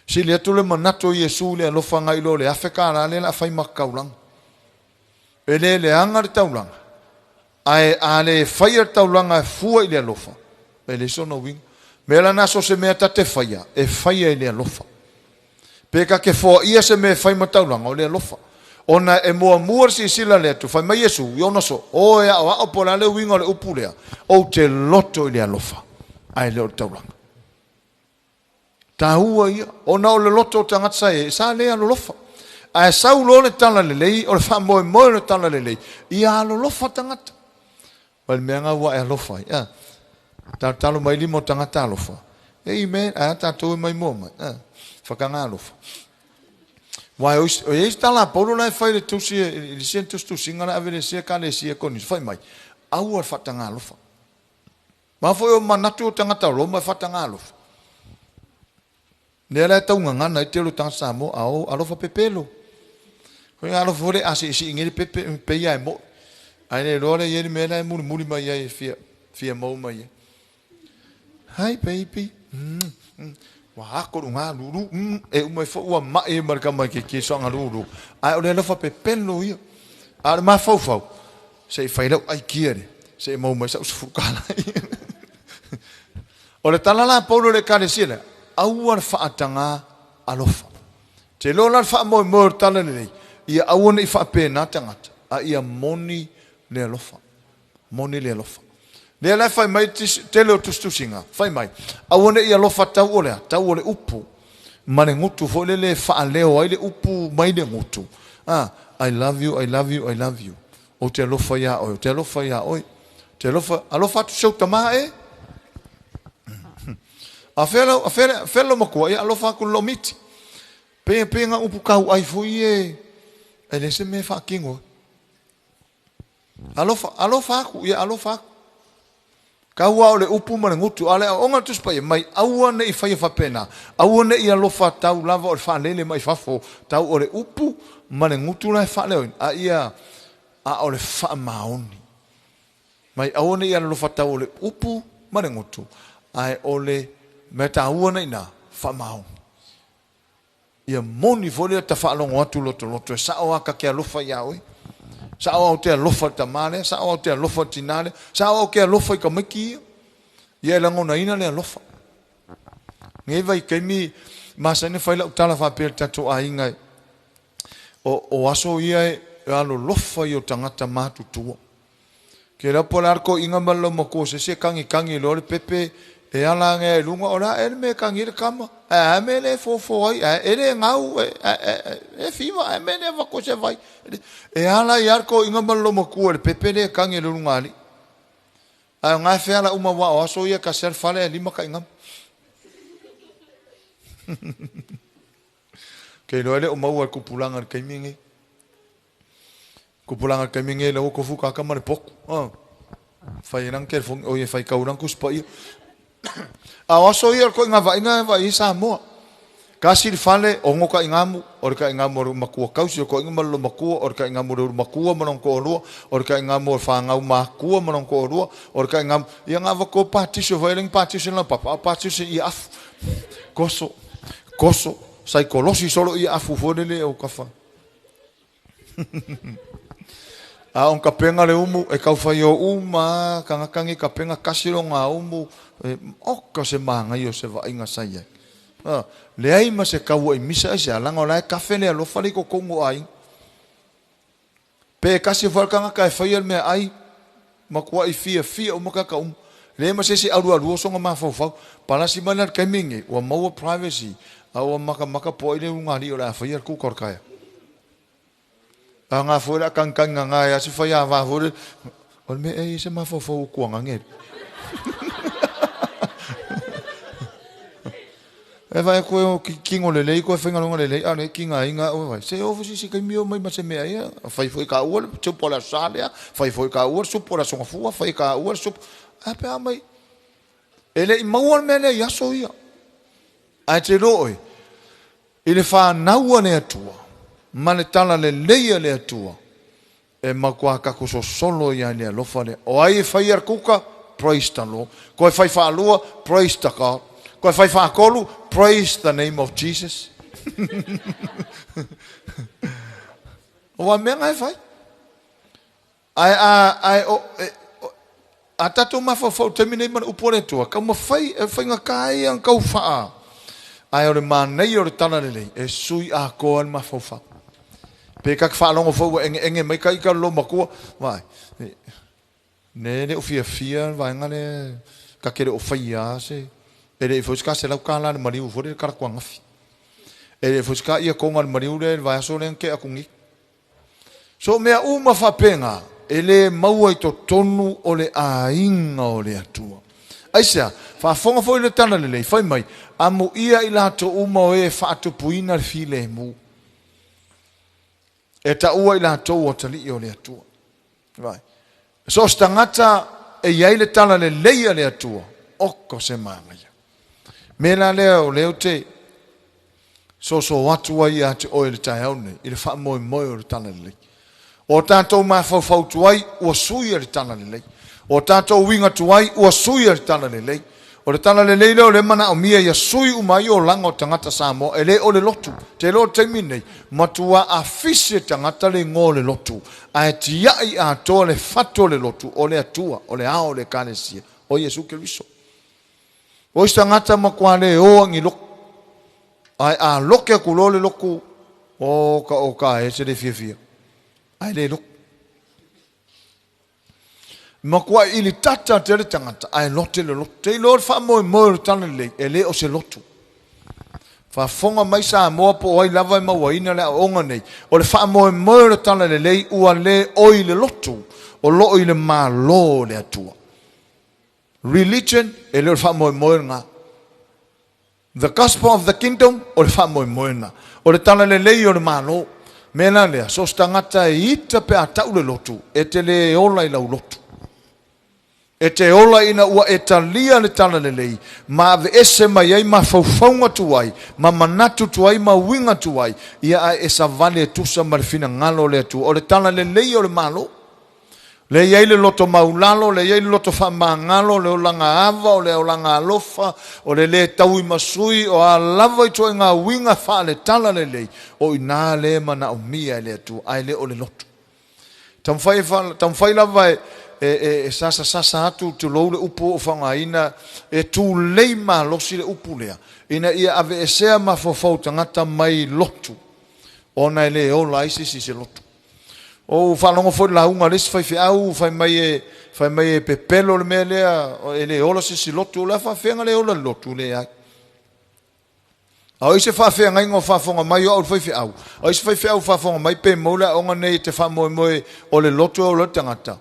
sili atu le manato Yesu le alofa ngai lo le afeka la le la fai makaulang e le anga le taulanga ai a le fai taulanga fua i le alofa e le sono winga Mela naso se mea tate whaia, e whaia I le alofa. Peka ke fōa ia se mea whai mataulanga o le alofa. Ona e mua muar si sila lea tu, whai mai Yesu, I ono so, o ea o ao pora le winga o le upu lea, o te loto I le alofa, ai le o taulanga. Tahua ia. Ona o le loto o tangata e. Sa lea lolofa. Ai sau lo le talalelei. O le wha moe moe le talalelei. Ia lolofa tangata. Wale mea ngā ua e alofa. Talo mai limo tangata alofa. Amen. Ai tatou e mai mua mai. Whakanga alofa. Wai o eis tala paulo lai whai le tusi le sien tusi ngana ave le sia ka le sia koni whai mai. Au ar whatanga alofa. Ma foi o manatu o tangata lo mai whatanga alofa. Nera tau ngana i te lo tanga samo au alofa pepelo. Ko alofa fore asi si ngiri pepe pe ia mo. Ai le lore ye me na muri mai ai fia mo mai. Hi baby. Wah ko nga lulu e umai fo wa ma e marka mai ke so nga lulu ai o le lo fa pe pelo ia ar ma fo se fai lo ai kiere se mo mai sa fukala o le talala paulo le kale sila au ar fa atanga alofa te lo la fa mo talale ia au ne fa pe na tangata a ia moni le alofa moni le alofa le la fai mai te leo tustusinga fai mai awone ia lofa tau ole upu mane ngutu fo le fa leo ai le upu mai le ngutu I love you I love you I love you o te lofa ya oi te lofa ya oi te lofa alofa tu seu tama e a felo mo ko ia alofa ku lomiti pe nga upu kau ai foi e le se me fa kingo alofa ku ia alofa Kaua o le upu ma le ngutu, ale o ngā tuspai mai, aua ne I whai whapena, aua ne I alofa tau lava o le whanele mai whafo, tau o le upu ma le ngutu lai whaleoin, a ia a o le whaamaoni. Mai aua ne I alofa tau o le upu ma le ngutu, ai o le meta aua ne ina whaamaoni. Ia moni fole ta whaalongo atu loto, e sao aka ke alofa iaoi, sao au te alofa tamale, sao au te alofa tinale, sao au ke alofa I kamaki. Ia langona ina le alofa. Ngai vai kaimi masane faila utala fa pe tatu ainga. O aso ia e alo lofa I o tangata matutua. Ke la polarko inga malo mako se kangi lo le pepe e ala nge lunga ora e me kangi le kama. A me le fo ai e le ngau e fiva e me ne va ko se vai. E ala iarko inga malo mako le pepe le kangi le lunga ali. A nga fe ala uma wa aso ia ka ser fale lima ka inga. Ke lo ele uma wa kupulanga ke mingi. Kupulanga ke mingi le ko fuka ka mare pok. Fai nang ke fong o ye fai ka urang ku spa ia. A aso ia ko inga va isa mo. Kasi fale o ngoka ingamu or ka ingamu makua kausi ko ingamu lo makua or ka ingamu lo makua monong ko ro or ka ingamu fa ngau makua monong ko ro or ka ingamu ia ngava ko patisho vailing patisho na papa patisho I af koso saikolosi solo I afu fodele o kafa a on kapenga le umu e kau fai o uma kangakangi kapenga kasiro nga umu o ka se manga yo se va inga saya le ai ma se kau I misa se alanga la kafe le lo fali ko kongo ai pe kasi falkanga ka fai me ai makua I fia o maka ka le ma se aru so nga fo para si manar kamingi o mau privacy au maka poile unga ri ora fai ku korkaya anga fora kangkanga nga ya si fai ava fora ol me e se ma fo ku nga nge e vai ko kingo le lei ko fenga longa le lei ane kinga inga o vai se ofisi si kai mio mai ma se me ai fai foi ka ul tu pola salia fai foi ka ul su pola songa fu fai ka ul su a pe mai ele mau me le ya so ia a te roi ele fa na ua le atua ma le tala le lei le atua e makua ka ko so solo ia le lofa le o ai fai ar kuka praise the Lord ko fai fa lua praise the God ko fai fa kolu praise the name of Jesus o a menga fai ai o a tatu ma fo termine man upore tua ka mo fai nga kai an kau fa ai o le man nei o le talalelei e sui a ko al ma fo fa pe ka fa longo fo enge mai kai ka lo makua vai ne o fia vai ngale ka kere o fai a se e le foska se lau kala le mariu fo le karakuanga ngafi e le foska ia konga le mariu le vai aso le ke akungi so mea uma fapenga e le maua i to tonu o le ainga o le atua aisa fa fonga fo le talalelei fai mai amu ia i lato uma o e fa atupuina le file mu e ta ua i lato o tali o le atua vai so stangata e iai le talalelei le atua oko se mamaya mela leo leo te so watu ai ate o le tai aune i le fa moi o le talalelei o tātou mawhau tuai ua sui le talalelei o tātou winga tuai ua sui le talalelei o le talalelei leo le mana o mia ia sui umai o langa o tangata Samoa e le o le lotu te lo teimi nei matua a fisi tangata le ngō le lotu a e tiai a toa le fato le lotu o le atua o le ao le kanesia o Yesu Keriso o i tangata makua le o angi loku a loke a kulo le loku o ka e se le fia ai le loku makua ili tata te le tangata ai lote le lotu te ilo fa mo le talalelei e le o se lotu fa fonga mai sa mo po ai lava ma waina le onga nei o le fa mo le talalelei ua le oi le lotu o lo i le malo le atua religion e le fa mo nga the gospel of the kingdom o le fa mo nga o le talalelei o le malo mena lea so stangata e ita pe atau le lotu e te le ola i lau lotu e te ola ina ua e talia le talalelei ma ave ese mai ai ma faufaunga tuai ma manatu tuai ma winga tuai ia ai e savale e tusa marfina ngalo le atu o le talalelei o le malo le iai le loto maulalo le iai le loto whamangalo le olanga ava o le olanga alofa o le taui masui o a lava i toi ngā winga wha le talalelei o i nā le mana o mia le atu ai le o le loto tamwhai lava e sasa atu te lou le upu o whangaina e tū lei ma losi le upu lea ina ia ave e sea ma fofau tangata mai lotu o nai le o laisi si se lotu o whanongo foi la unga lesi fai fiau fai mai e pepelo le mea lea e le ola si lotu le fa whenga le ola lotu le ai au se fa whenga ingo whafonga mai o fai fiau au se fai fiau whafonga mai pe mola onga nei te whamoe moe o le lotu o le tangata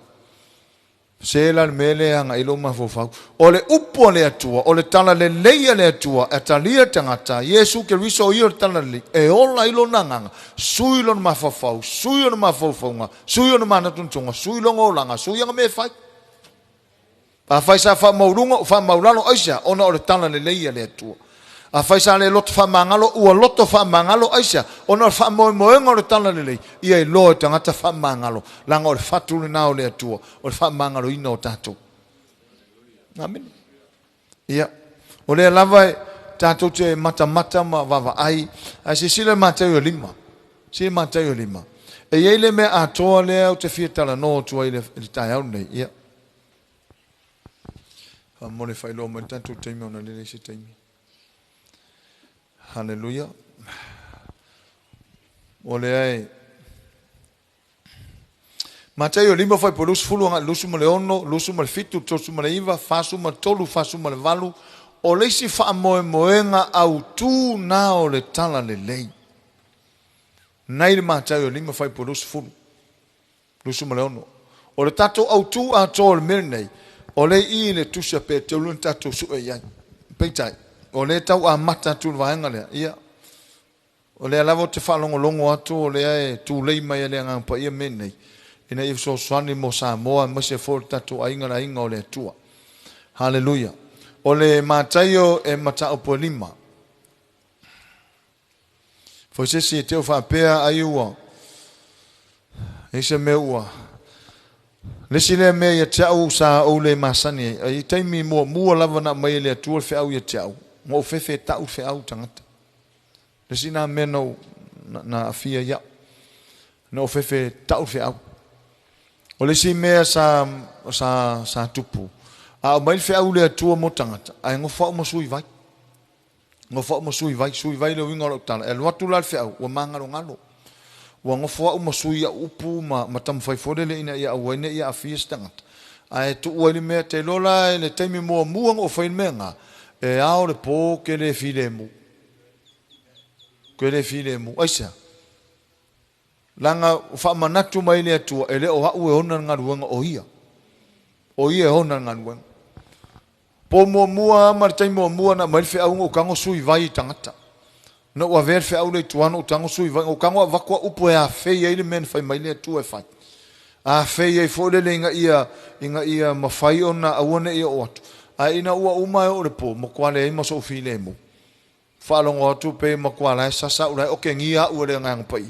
se la mele anga ilo ma fofau o le upo le atua o le talalelei le atua e talia tangata Yesu Keriso i o talalelei e ola ilo nanganga sui lo ma fofau sui lo ma fofonga sui lo ma natuntunga sui lo ngolanga sui anga me fai a fai sa fa maurunga fa maulalo aisa ona o le talalelei le atua a fai sa le loto fa mangalo ua loto fa mangalo aisa ona fa moenga o le talalelei ia i loa tangata fa mangalo langa o le fatu le nao le atua o le fa mangalo ina o tatou amen ia o le lava tatou te mata ma vava ai se sile matai o lima e iei le mea atoa lea o te fia tala no tua i le tai au nei ia mole fai loa mai tatou teimi ona lele se teimi Hallelujah. Ole ai. Mateo lima fai por fulu nga lusu mo le ono, lusu mo le fitu, tosu mo le iva, fasu mo tolu, fasu mo le valu. O le si fa moenga au tu na o le talalelei. Nai le Mateo lima fai por fulu. Lusu mo le ono. O le tato au tu a tol mirnei. O le I le tusa pe te ulun tato su e iai. Peitai. O le tau a mata tu vaenga lea, ia. O le alavo te whalongolongo atu, o le ae tu lei mai le ngampa ia menei. Ina i so swani mo Samoa, mo se for tatu a inga o le tua. Hallelujah. O le mataio e matao po lima. Foi se si teo whapea ai ua. E se me ua. Lesi le mea ia te au sa au le masani. I taimi mua lava na mai le atua fe au ia te au. Mo fefe tau fe au tangata. Le sina meno na afia ya. No fefe tau fe au. O le si mea sa tupu. A mai fe au le atua mo tangata. Ai ngofa mo sui vai. Ngofa mo sui vai le winga lo tala. E watu la fe au. Wa mangalo ngalo. Wa ngofa mo sui ya upu ma tam fai fore le ina ya awene ya afia tangata. Ai tu wali mea te lola le taimi mua o fai mea nga. E ao le pō ke le file mu. Ke le file mu. Aisa. Langa whamanatu mai le atua. E le o hau e hona ngaruanga o ia. O ia e hona ngaruanga. Po mua martai mua na mai fe au o kango sui vai tangata. No wa ver fe au le tuano o tango sui vai o kango vakwa upo e a fei e le men fai mai le atua e fai. A fei e fo le inga ia mawhai o na awane ia o atu. A ina ua umai o le po, mo kuale e maso file mu. Whalongo atu pe mo kuala e sasa urai o ke ngia ua le ngang pai.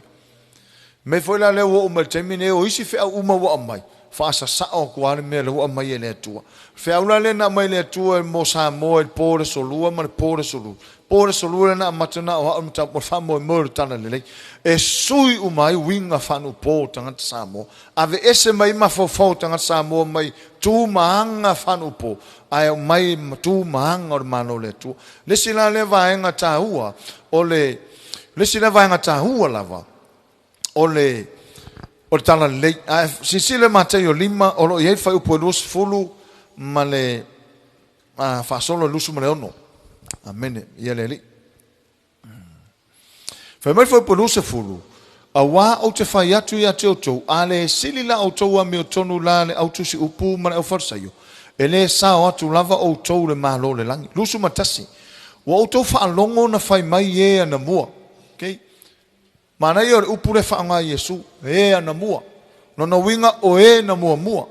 Me foi la le ua umai temine o isi fea uma ua amai. Wha sasa o kuale mea le ua amai e le atua. Fea ula le na mai le atua mo sa mo e pōre solua ma le pōre solua. Pōre solua le na amatana o hao mta mo whamo e mōre Talalelei. E sui umai winga whanu pō tangata Samoa. Ave ese mai mawhawhau tangata Samoa mai tū maanga whanu pō. Ai mai tū maanga o le mano le atua. Lesi la le vaenga tāhua o le... Lesi la vaenga tāhua lava. O le Talalelei. Sisile matai o lima o lo iei whai upo e luas fulu ma le... Whasolo lusu ma le ono. Amene, ia le li. Whai mai whai upo lusa fulu. A wā o te whai atu ia te otou. A le sili la o toua me o tonu la le autusi upu ma le au wharsaio. E le sao atu lava o tou le malo le langi. Lusu matasi. Wa o tou whaalongo na whai mai e ana mua. Okay? Mana i o le upu le whaanga Yesu. E ana mua. No na winga o e na mua mua.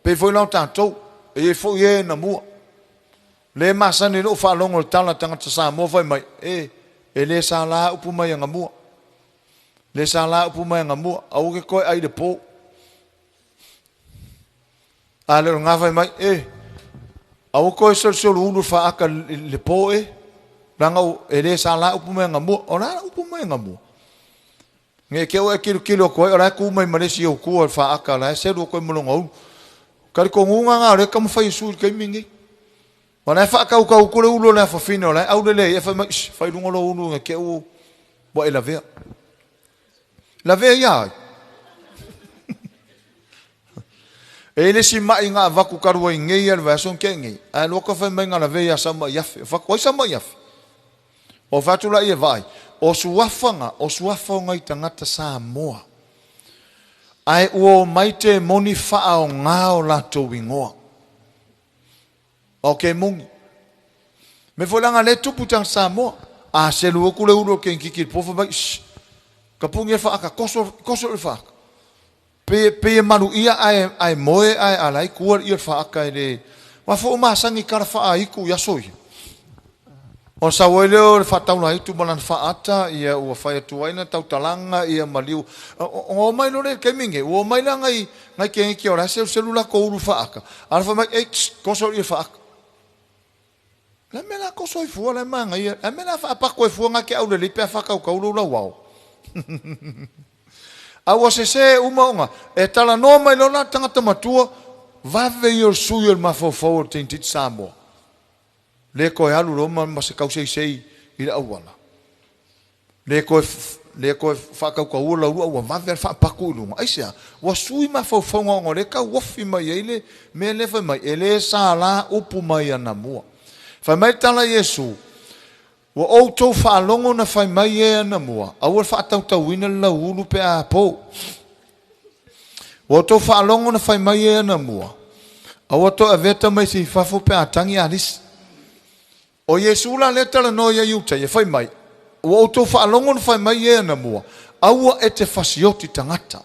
Pe foi lau tātou. E fo e na mua. Le masani no whaalongo le tala tangata sa mua whai mai. E le sa la upu mai anga mua. Le sa la upu mai anga mua. Au ke koe ai le pō. A le ngā whai mai, au koe solo unu whaaka le pō ranga e le sa la upu mai ngā mua, o rā upu mai ngā mua. Nge keo e kilo koe, o rā ku mai maresi au kua whaaka la, seru koe mulonga unu. Kari ko ngunga ngā re kam whai suri kei mingi. Wana e whaaka uka ukule ulo le whawhine o la, au le le, e whai mai, whai rungolo unu nge keo, wa e la vea. La vea iai. E le si mai ngā vaku karua i ngei al vason ke ngei. A loka whai mai ngā la vea sama iafi. Vaku ai sama iafi. O whatula i e vai. O suafanga, o suafanga i tangata Samoa. Ai ua mai te moni wha o ngā o lato wingoa. O ke mungi. Me wholanga le tupu tang Samoa. A se lua kule uro ke nkikir pofa mai. Ka pungi e whaaka, koso e whaaka. Pe maru ia ai moe ai alai kuar ia whaaka e le. Wa fo masangi kara wha iku yasoi. O sa wele o whataula hitu malan whaata ia ua whai atuaina tautalanga ia maliu. O mai lore ke minge. O mai la ngai ke ngi o rase selula ko uru whaaka. Ala wha mai koso ia whaaka. La mena koso i fua la manga ia. La mena whaapako e fua nga ke au le lipe a whakau kauru la wau. Awa se umaunga, e tala no mai lona tangata matua, vave i o sui o mawhawhau o tintit Samoa. Le koe alu roma ma se kau sei i la awala. Le koe whakau ka ua la ua ua vave al whapaku ilunga. Aisea, wa sui mawhawhau ngongo le ka wafi mai eile, me le whai mai, ele sa la upu mai ana mua. Whai mai tala Yesu, wa o tau whaalongo na whai mai e ana mua. Aua whaatau tauina la ulu pe a pō. Wa o tau whaalongo na whai mai e ana mua. Aua tau aveta mai si whafo pe a tangi alis. O Yesu la leta la noia iuta e whai mai. Wa o tau whaalongo na whai mai e ana mua. Aua e te whasioti tangata.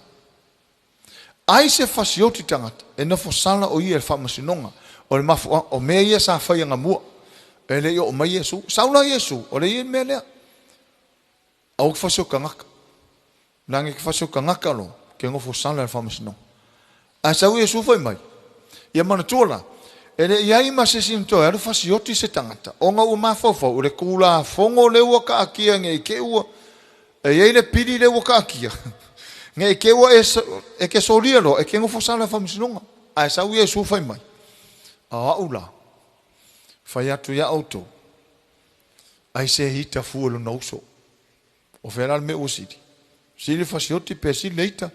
Ai se whasioti tangata. E na whasala o ia e whamasinonga. O mea ia sa whai anga mua. E le o mai Yesu, saula Yesu, o le i me lea. Au ki whasio ka ngaka. Nange ki whasio ka ngaka lo, ke ngofo sala e whamasino. A sau Yesu whai mai. Ia mana tuola. E le iai ma se sinto, e aru whasioti se tangata. O ngā ua mawhawhau, le kula fongo le ua ka akia, nge i ke ua. E iei le piri le ua ka akia. Nge i ke ua e ke soria lo, e ke ngofo sala e whamasinonga. A sau Yesu whai mai. A ula. Whai atu ia auto. Ai se hita fuelo na uso. O whera me usiri. Siri whasioti pe si leita.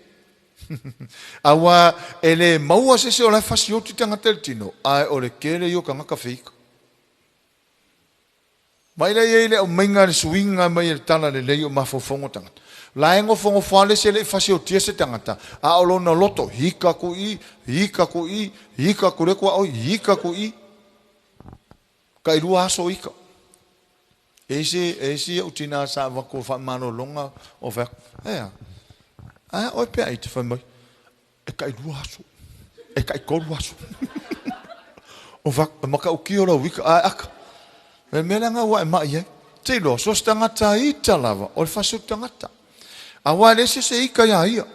Awa ele maua se o lai whasioti tangata el tino. Ai o le kere i o ka ngaka whika. Mai le ye le o mainga le suinga mai le talalelei o mafofongo tangata. Lai ngofongo fale se le fasi o tia se tangata. A o lona loto, hika ku i, hika ku i, hika ku rekua o hika ku i. Ka i rua aso ika. Ese o tina sa wako whamano longa o whak. Ea. Oi pia i te whamai. E ka i rua aso. E ka i koru aso. O whak, maka o ki ora wika, a aka. Me melanga wa e mai e. Te lo, so stangata i talawa, o le fasu tangata. A wa le se ika ia ia.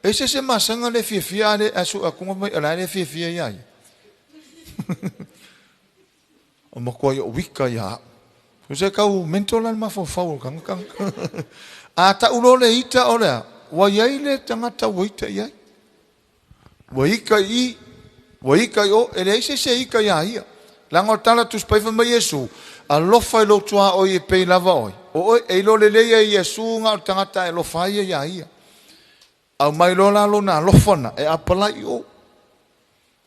E se masanga le fia le asu a kunga mai, ala le fia ia ia. O makua i o wika ia. O se kau mentolan ma fau kang. A ta ulo le ita o lea, wa iai le tangata waita iai. Wa ika i o, ele se ika ia ia. Lango tala tu spaifa mai Yesu. A lofa i lo tua o i pei lava oi. O oi, e lo le leia i Yesu nga o tangata e lofa ia ia. Au mai lo la lo na lofana e apala i o.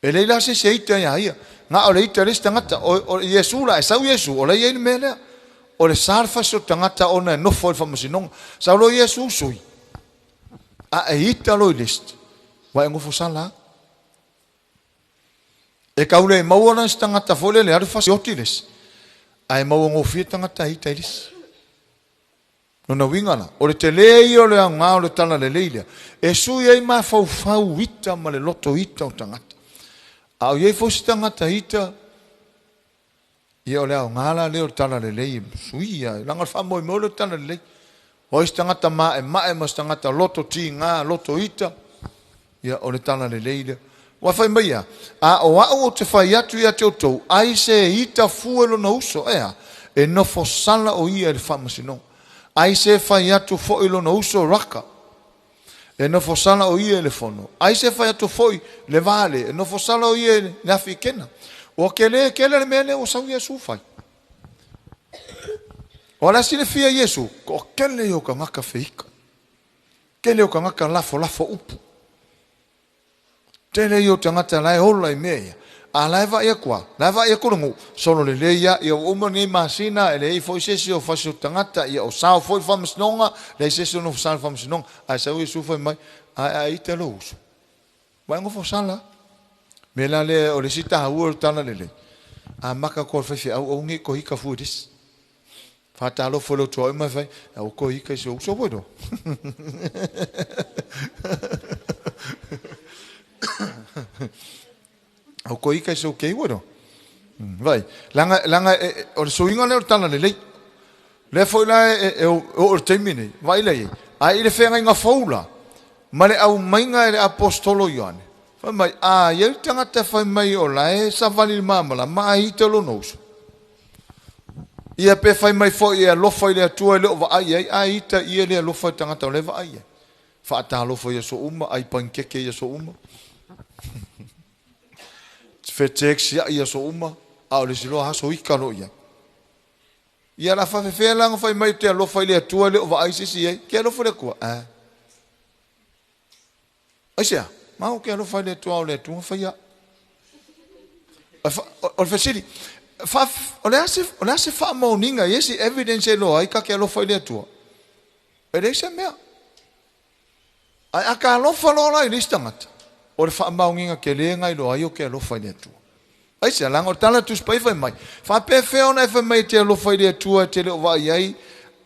E leila se ita ia. Nga o le ita res tangata. O Yesu la, e sau Yesu, o le iei me lea. O le sarfa so tangata o na nofo i whamasinonga. Sau lo Yesu sui. A e ita lo i list. Wa e ngofo sala. E kaule e mauana si tangata fole le arufa si otiles. Ai mau ngofia tangata ita ilis. Nona wingana. O le te lei o le anga o le talalelei lea. E sui ei ma fau ita ma le loto ita o tangata. Au iei fo si tangata ita. Ia o le au ngala le o le talalelei. Sui ia. Langar whamoi mo le talalelei. O is tangata mae ma si tangata loto ti ngā loto ita. Ia o le talalelei lea. Wa fai mai a o au te fai atu ia te otou ai se ita fuelo na uso ea e no fo sala o ia le whamasino ai se fai atu fo ilo na uso raka e no fo sala o ia le fono ai se fai atu foi le vale e no fo sala o ia le afikena o kele le mele o sau Yesu fai o la sile fia Yesu ko kele o ka ngaka feika kele o ka ngaka lafo upu Tele yo tangata lai hola I mea. A lai va ia kua. Lai va ia kurungu. Solo le leia. Ia uma ni masina. Ele i foi sesi o fasio tangata. Ia o sao foi whamasnonga. Le sesi o no fasal whamasnonga. A sau Yesu foi mai. A ite lo uso. Wa ngo fasala. Me la le o le sita hau o Talalelei. A maka ko fefi au o ngi ko hika fuidis. Fata lo folo to mai fai. Au ko hika so uso bodo. Au ko ika so kei wero. Vai. Langa o le soinga le o Talalelei. Le foi la o termine. Vai le. Ai le fenga nga faula. Ma le au mainga le apostolo Ioane. Fa mai ye tangata fai mai o la e sa vali mamala ma I te lo nos. Ia pe fai mai fo ia lo fai le tua le va ai ita ia le lo fai tangata le va ai. Fa ta lo fai so uma ai pankeke ia so uma. Fetex ia so uma au le silo ha so ikalo ia. Ia la fa fe lang fai mai te lo fai le tua le va ai sisi ai ke lo fai ko Asia, ma o ke lo fai le tua fai ia. O fesili fa o le ase fa moninga yesi evidence lo ai ka ke lo fai le tua. Ele se mea. Ai aka lo fa lo lai listangat. O le fa maunginga ke le ngai lo ai o ke lo fai le tua. Ai se lango tala tu spai fai mai. Fa pe fe ona fa mai te lo fai le tua te le vai ai.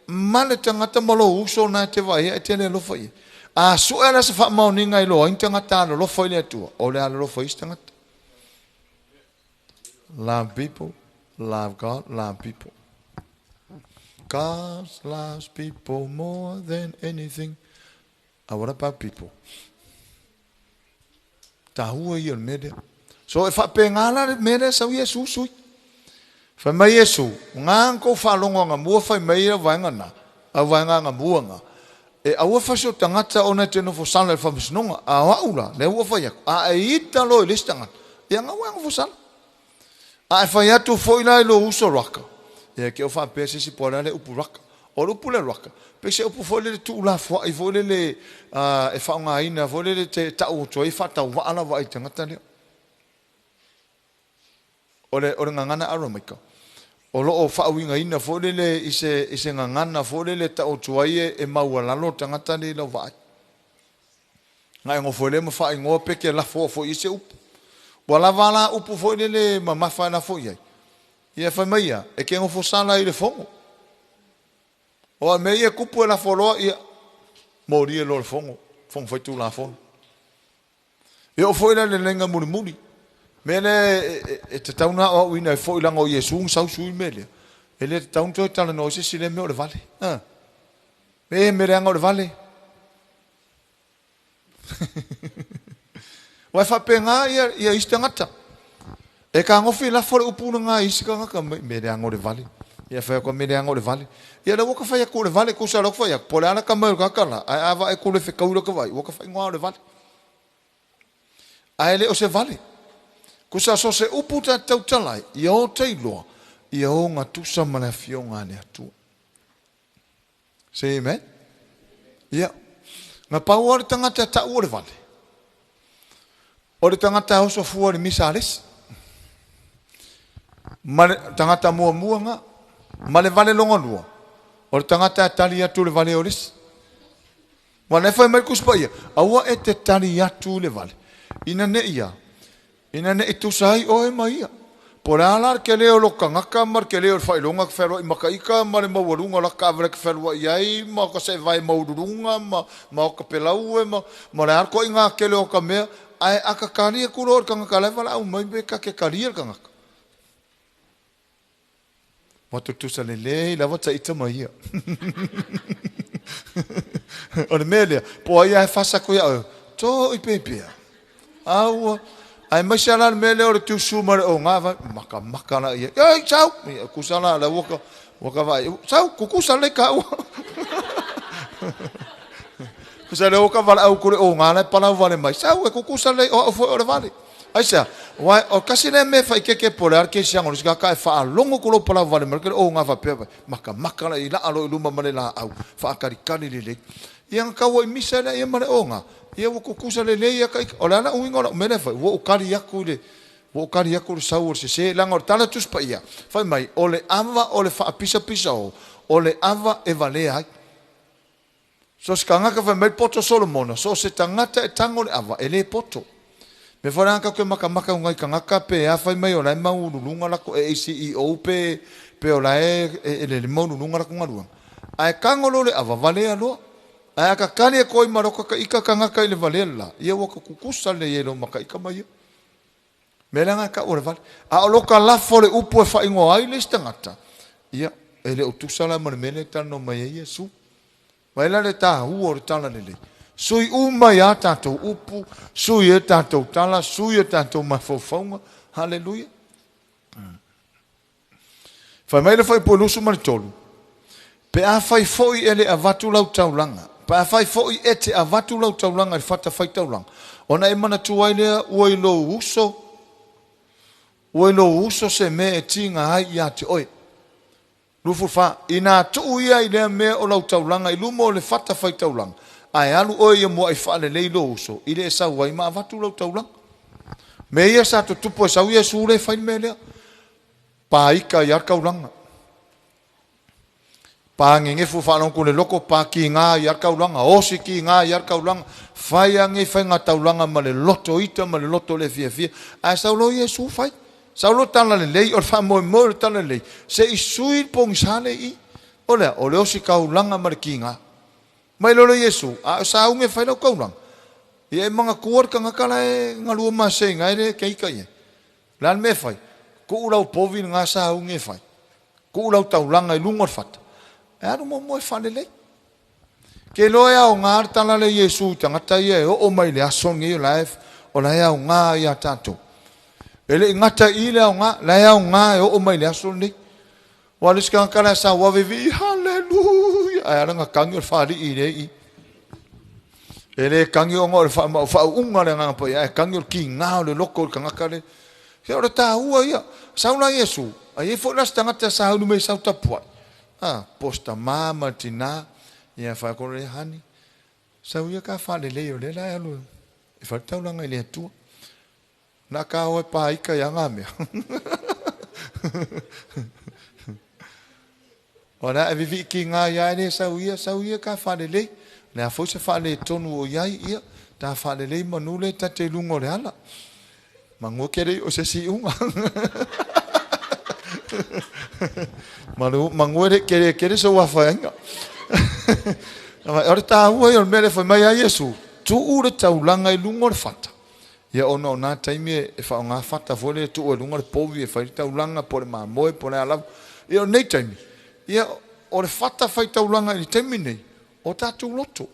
Male tangata malo uso na te vai te le lo fai. A su era se fa maunginga i lo ai tangata lo fai le tua. O le lo fai tangata. Love people, love God, love people. God loves people more than anything. What about people? Tahua i mede. So if I pay ngala mede sa Yesu sui. Fa mai Yesu, ngang ko fa longa nga mua fa mai vaenga na. A vaenga nga mua nga. E a fa so tangata ona te no fo sala fa misnonga. A waula, le wa fa ya. A ita lo listanga. Ya nga wa fo sala. A fa ya tu foi la lo uso raka. Ya ke o fa pese si pora le upu raka. O upu le raka. Pese upu foi le tu la fo I foi le e fa nga ina foi le te ta o toi fa ta wa ala wa tangata le. Ore ngangana aromika. o loo whaawinga ina fōrele i se ngangana fōrele ta o tuaie e maualalo tangata ni lau vai. Ngai ngo fōrele ma whaai ngoa peke la fō i se upu. Wala wala upu fōrele ma mawha na fō iai. Ia whai maia, e ke ngo fōsala i le whongo. O a mea ia kupu e la wholoa ia mōri e lo le whongo. Whongo whaitu la whongo. Ia o fōrele le lenga muri muri. Mele e te tauna o wina e fo ilanga o Yesu sau sui mele. Ele te taun toi tala no se sile me o le vale. Me mere anga o le vale. Wai fa penga ia istangata. E ka ngofi la fo upuna nga isika nga mere anga o le vale. Ia fa ko mere anga o le vale. Ia la woka fa ya ko le vale ko sa lo fa ya pole ana ka mai ka kala. Ai ava e ko le fe kaula ka vai. Woka fa ngwa o le vale. Ai le o se vale. Kusa so se upu ta tau talai, ia o te iloa, ia o ngā tusa mana fionga ne atua. Say amen? Ia. Ngā pau ore tangata ta ore vale. Ore tangata hoso fuare misares. Male tangata mua mua nga. Male vale longa lua. Ore tangata tali atu le vale oris. Wane fai mai kuspa ia. Awa e te tali atu le vale. Ina ne ia. Ina ne itu sai o e mai. Por alar ke leo lo kangaka mar ke leo fai longa fero i makaika mar ma warunga la kavre ke fero iai ma ko se vai maurunga ma ko pelau e ma ar ko inga ke leo ka me ai aka kani ku ro kangaka la vala au mai be ka ke kari kangaka. Mo tu sale le la vota ita mai. O mele po ai fa sa ko ya to i pepia. Au ai masala mele o tu sumar o ngava maka na ia ai chau kusala la woka vai chau kukusala ka kusala woka vala au kure o ngana pala vale mai chau kukusala o fo o vale ai sa wa o kasine me fai ke polar ke siang o ska ka fa longo kulo pala vale mer o ngava pe maka na ila alo luma mane la au fa karikani le yang ka wo misala ia mane o nga ia wo kukusa le ia kai ola na uinga o mena fa wo kari yakule saur se langa tala tus pa ia fa mai ole ava ole fa pisa ole ava e vale ai so skanga ka fa mai poto solomona so se tangata e tango le ava ele poto me fora ka ko maka ngai kanga ka pe a fa mai ola mau lunga la ko e CEO pe ola e le mau lunga la ko ngaru ai kangolo le ava vale alo ai ka kani e koi maroka ka ika kanga ka ile valela ia waka kukusa le yelo maka ika mai melanga ka ore val a loka la fore upu e fa ingo ai le stangata ia ele utusala mar mele tano mai Yesu vai la le ta hu or tala le sui uma ya tato upu sui e tato tala sui e tato mafofonga haleluia fa mai le fa polusu mar tolu pe a fai foi ele avatu lau taulanga pa fai foi ete avatu lau taulanga fata fai taulanga ona e mana tuai le uilo uso se me tinga ai ya te oi lufu fa ina tu ia ile me o lau taulanga i lumo le fata fai taulanga ai alu oi mo ai fa le leilo uso ile sa wai ma avatu lau taulanga me ia sa tu tupo sa ia su le fai me le pa ika ya kaulanga pa nge fu fa non ko le loko pa ki nga yar kaulanga o si ki nga yar kaulanga fai nge fai nga taulanga ma le loto ita ma le loto le fia a sa lo Yesu fai sa lo tala le lei o fa mo tala le se i sui pong sale i ola o le o si kaulanga ma le ki nga mai lo Yesu a sa nge fai lo kaulanga e manga kuor ka ngakala e ngalu ma se nga ere ke ika ye lan me fai ku ulau povin nga sa nge fai ku ulau taulanga i lungor fat anu mo fanele ke loya o ngar tala le Yesu tangata ye o mai le ason ngi life o la ya nga ya tato ele ngata ile o nga la ya nga o mai le ason ni walis kan kala sa wa vivi haleluya ai nga kangi fari ile i ele kangi o ngor fa unga le nga po ya kangi ki nga le loko kan kale ke ora ta ua ia sa una Yesu ai fo las tangata sa lu me sa tapua posta mama tina ia fa ko le hani sa uia ka fa le le la alu e fa tau langa ile tu na ka o pa ika ya ngame Ora e vivi ki ngā ia ne sau ia ka whalelei. Nea fo se whale tonu o iai ia. Ta whalelei manule ta te lungo le ala. Mango kere o se si unga. Mango kere sa wawhaenga. Ora ta hua i o mele whai mai a Yesu. Tu ure taulanga i lungo le whata. Ia ono o nā taimi e whao ngā whata fole tu o lungo le povi e whai taulanga po le māmoe po le alavu. Ia o nei taimi. Ia o le whata whai taulanga i taimi nei. O tātou loto.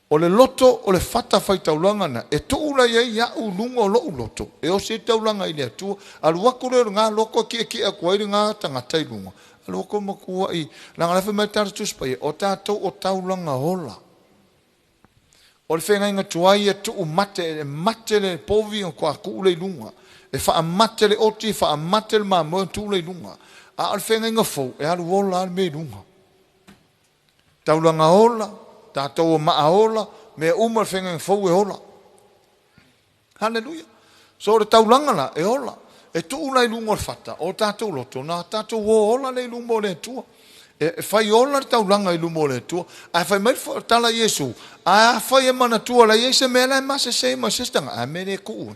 O le loto o le whata whai taulanga na. E tu ura ia u lungo o loo loto. E o se taulanga i le atua. Alu aku leo ngā loko ki a kuairi ngā tangata i lunga. Alu ako makua i. Langa lewe mai tātou tuspai. O tātou o taulanga hola. O le whenga inga tuai e tu mate le povi o kua kuule i lunga. E wha mate le oti, wha mate le māmoe tūle i lunga. A o le whenga inga fau, e alu ola al me i lunga. Taulanga hola, tātou o maa hola, me uma le whenga inga fau e hola. Halleluja. So le taulanga la, e hola. E tu ula i lunga o le whata, o tātou loto, nā tātou o hola le lunga o le tua. E fai ola le taulanga i lumo le tua. A fai mai tala Yesu. A fai e mana tua la Yesu me la ma se ma se stanga. A me le ku.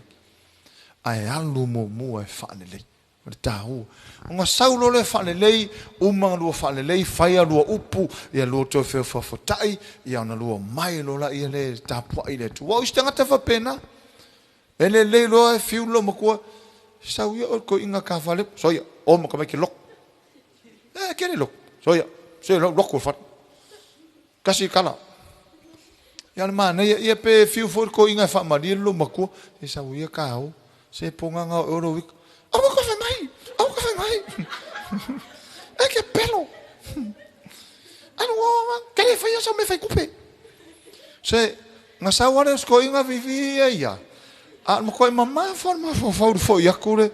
A e alu mo mua e whanelei. Le tahu. O ngā saulo le whanelei. Umanga lua whanelei. Fai a lua upu. Ia lua tō wheo whawhatai. Ia ona lua mai lola ia le tāpua i le tua. Wau istanga te whapena. E le loa e fiulo makua. Sau ia o ko inga ka whale. Soia. O maka mai ki lok. E kere lok. Soia, loko fat. Kasi kala. Ia le mana, ia pe fiu fo ko inga fa maria lo makua. E sa uia ka au. Se ponga nga oro wik. Au ka fa mai. E ke pelo. Anu o, kere fai sa me fai kupe. Se, nga sa wale sko inga vivi ia. A mo ko mama forma fo yakure.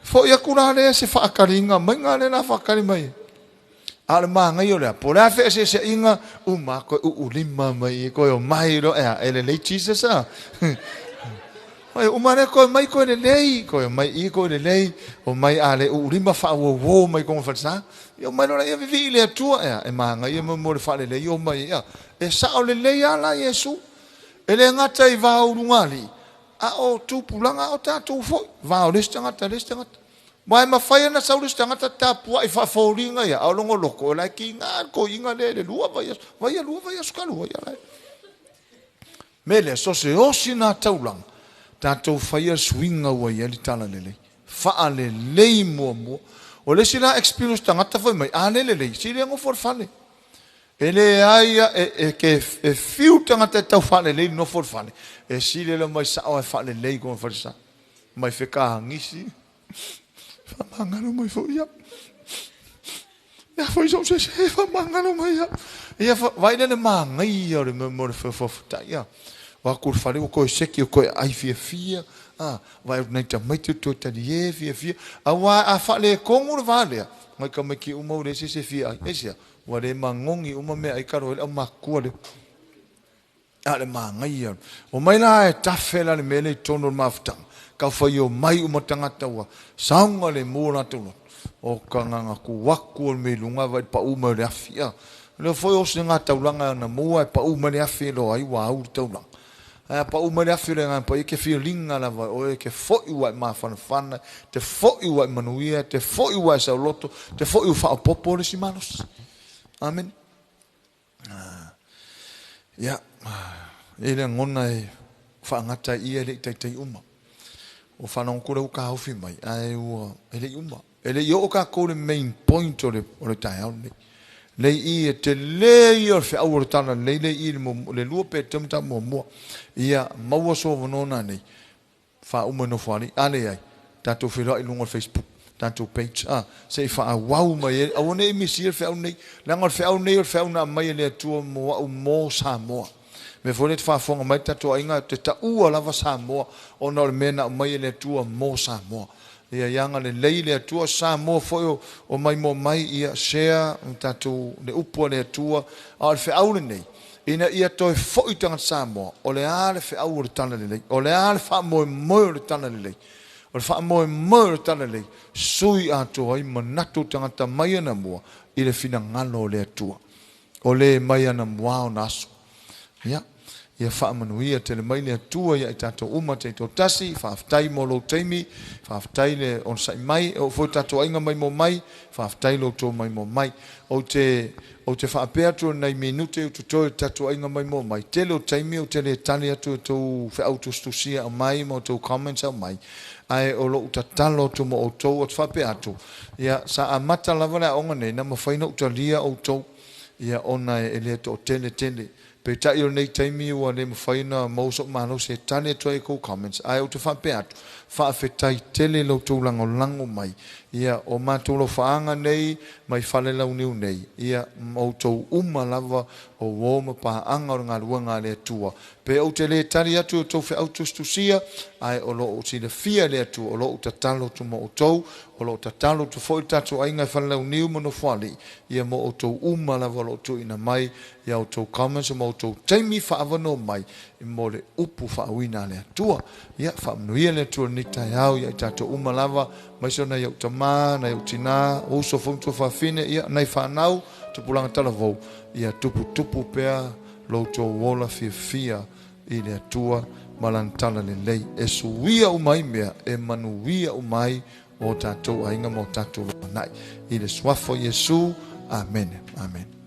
Fo yakura le se fa akaringa, menga le na fa akari mai. Ale manga yo le por a fe se inga uma ko ulima mai ko yo mai ro ele le Jesus a ai uma le ko mai ko le lei ko mai I ko le lei o mai ale ulima fa wo mai ko fa sa yo mai no le vivi le tua e manga yo mo le fa le yo mai e sa o le lei ala Yesu ele ngata I va urungali a o tu pulanga o ta tu fo va o le stanga mai mawhai ana sauris tangata tāpua I whawhauringa ia, au longo loko, o lai ki ngā ko inga le lua vai sukalu, vai alai. Mele, so se osi nā taulang, tātou whaia swinga ua ia li talalelei, whaalelei mua, o le sila experience tangata whai mai, alelelei, sile ango forfale. Ele aia, ke fiu tangata tau whalelei no forfale, e sile la mai sao e whalelei kong whalisa, mai whekahangisi, Famangano mai fo ia. Ya foi so se famangano mai ia. Ia vai le mangai o le mo le fo ta ia. Wa kur fale ko seki ko ai fia. Vai nei ta mai tu ta die fia. Awa a fale kongu vale. Mai ka me ki uma le se fia. Esia. Wa le mangongi uma me ai karo le makua le. Ale mangai. O mai la e tafela le mele tono mafta. Ka whai o mai umatangata ua. Saunga le mōra tolo. O ka nganga ku waku o me lunga vai pa uma le awhia. Le whai o se ngā taulanga na mua e pa uma le awhia lo ai wa au taulanga. Pa uma le awhia le ngā pa ike whia linga la vai o eke whoi ua ma whanawhana. Te whoi ua manuia. Te whoi ua sa loto. Te whoi ua wha popo le si manos. Amen. Ia. Ele ngona e whaangata ia le taitai uma. O whanau kore o ka hauwhi mai, ai ua, ele I uma. Ele I o ka kore main point o le tai au nei. Lei I e te lei o le whi au o le tana, lei I le lua pe tamta mua. Ia maua so vanona nei. Wha uma no whani, ale ai. Tātou whira I lunga Facebook, tātou page. Se I wha wau mai, au nei misi le whi au nei. Langa le whi au nei o le whi au na mai le atua mua au mō sa moa. Me fole te whafonga mai tato inga te ta ua lava Samoa o na le mena mai le tua mo Samoa. Ia yanga le leile tua Samoa foi o mai mo mai ia share tato le upua le tua al fe aule nei. Ina ia toi foi tanga Samoa o le ale fe aule tana le lei. O le ale fa mo le tana le lei. o le wha moe talalelei, sui ato ai manatu tangata mai ana mua, i le fina ngalo le atua. O le mai ana mua o naso. Ia, ia whaamanuia te le mai le atua, ia i tato uma te to tasi, whaaftai mo lo teimi, whaaftai le on sai mai, o fo tato ainga mai mo mai, whaaftai lo to mai mo mai. O te whaapea tu nei minute, o te toi tato ainga mai mo mai. Te lo teimi o te le tali atu to whiautustusia a mai, mo to comments a mai. Ai o lo utatalo tu mo o tau o te whaapea atu. Ia sa a mata lava le aonga nei, na mawhaina utalia o tau, ia ona e le to tele. Pe tai o nei taimi ua le mawhaina mausok mano se tane toi ko comments. Ai o te whape atu. Whaafetai tele lau tau lango mai. Ia o mātou lo whaanga nei, mai whale lau niu nei. Ia o tau lava o woma paanga o ngā ruanga le atua. Pe o te le tari atu o tau whi autostusia, ai o lo o sile fia le atu, o lo o tatalo tu mo o tau, o lo o tatalo tu fo i tatu ainga whale lau niu mano whali. Ia mo o tau lava lo tu ina mai, ia o tau comments o mo o tau taimi whaavano mai, i mo le upu whaawina le atua. Ia whaamnuia le atua ni tai au, ia i tatu lava, mai so na iau tamā, na iau tina, o so fontu whaafine, ia nei whanau, tupulanga talavou, ia tupu pea, lo tau wola fia i le atua, malantala le lei, e suia umai mea, e manuia umai, o tatou ainga mo tatou nai. I le swafo Yesu, amen, amen.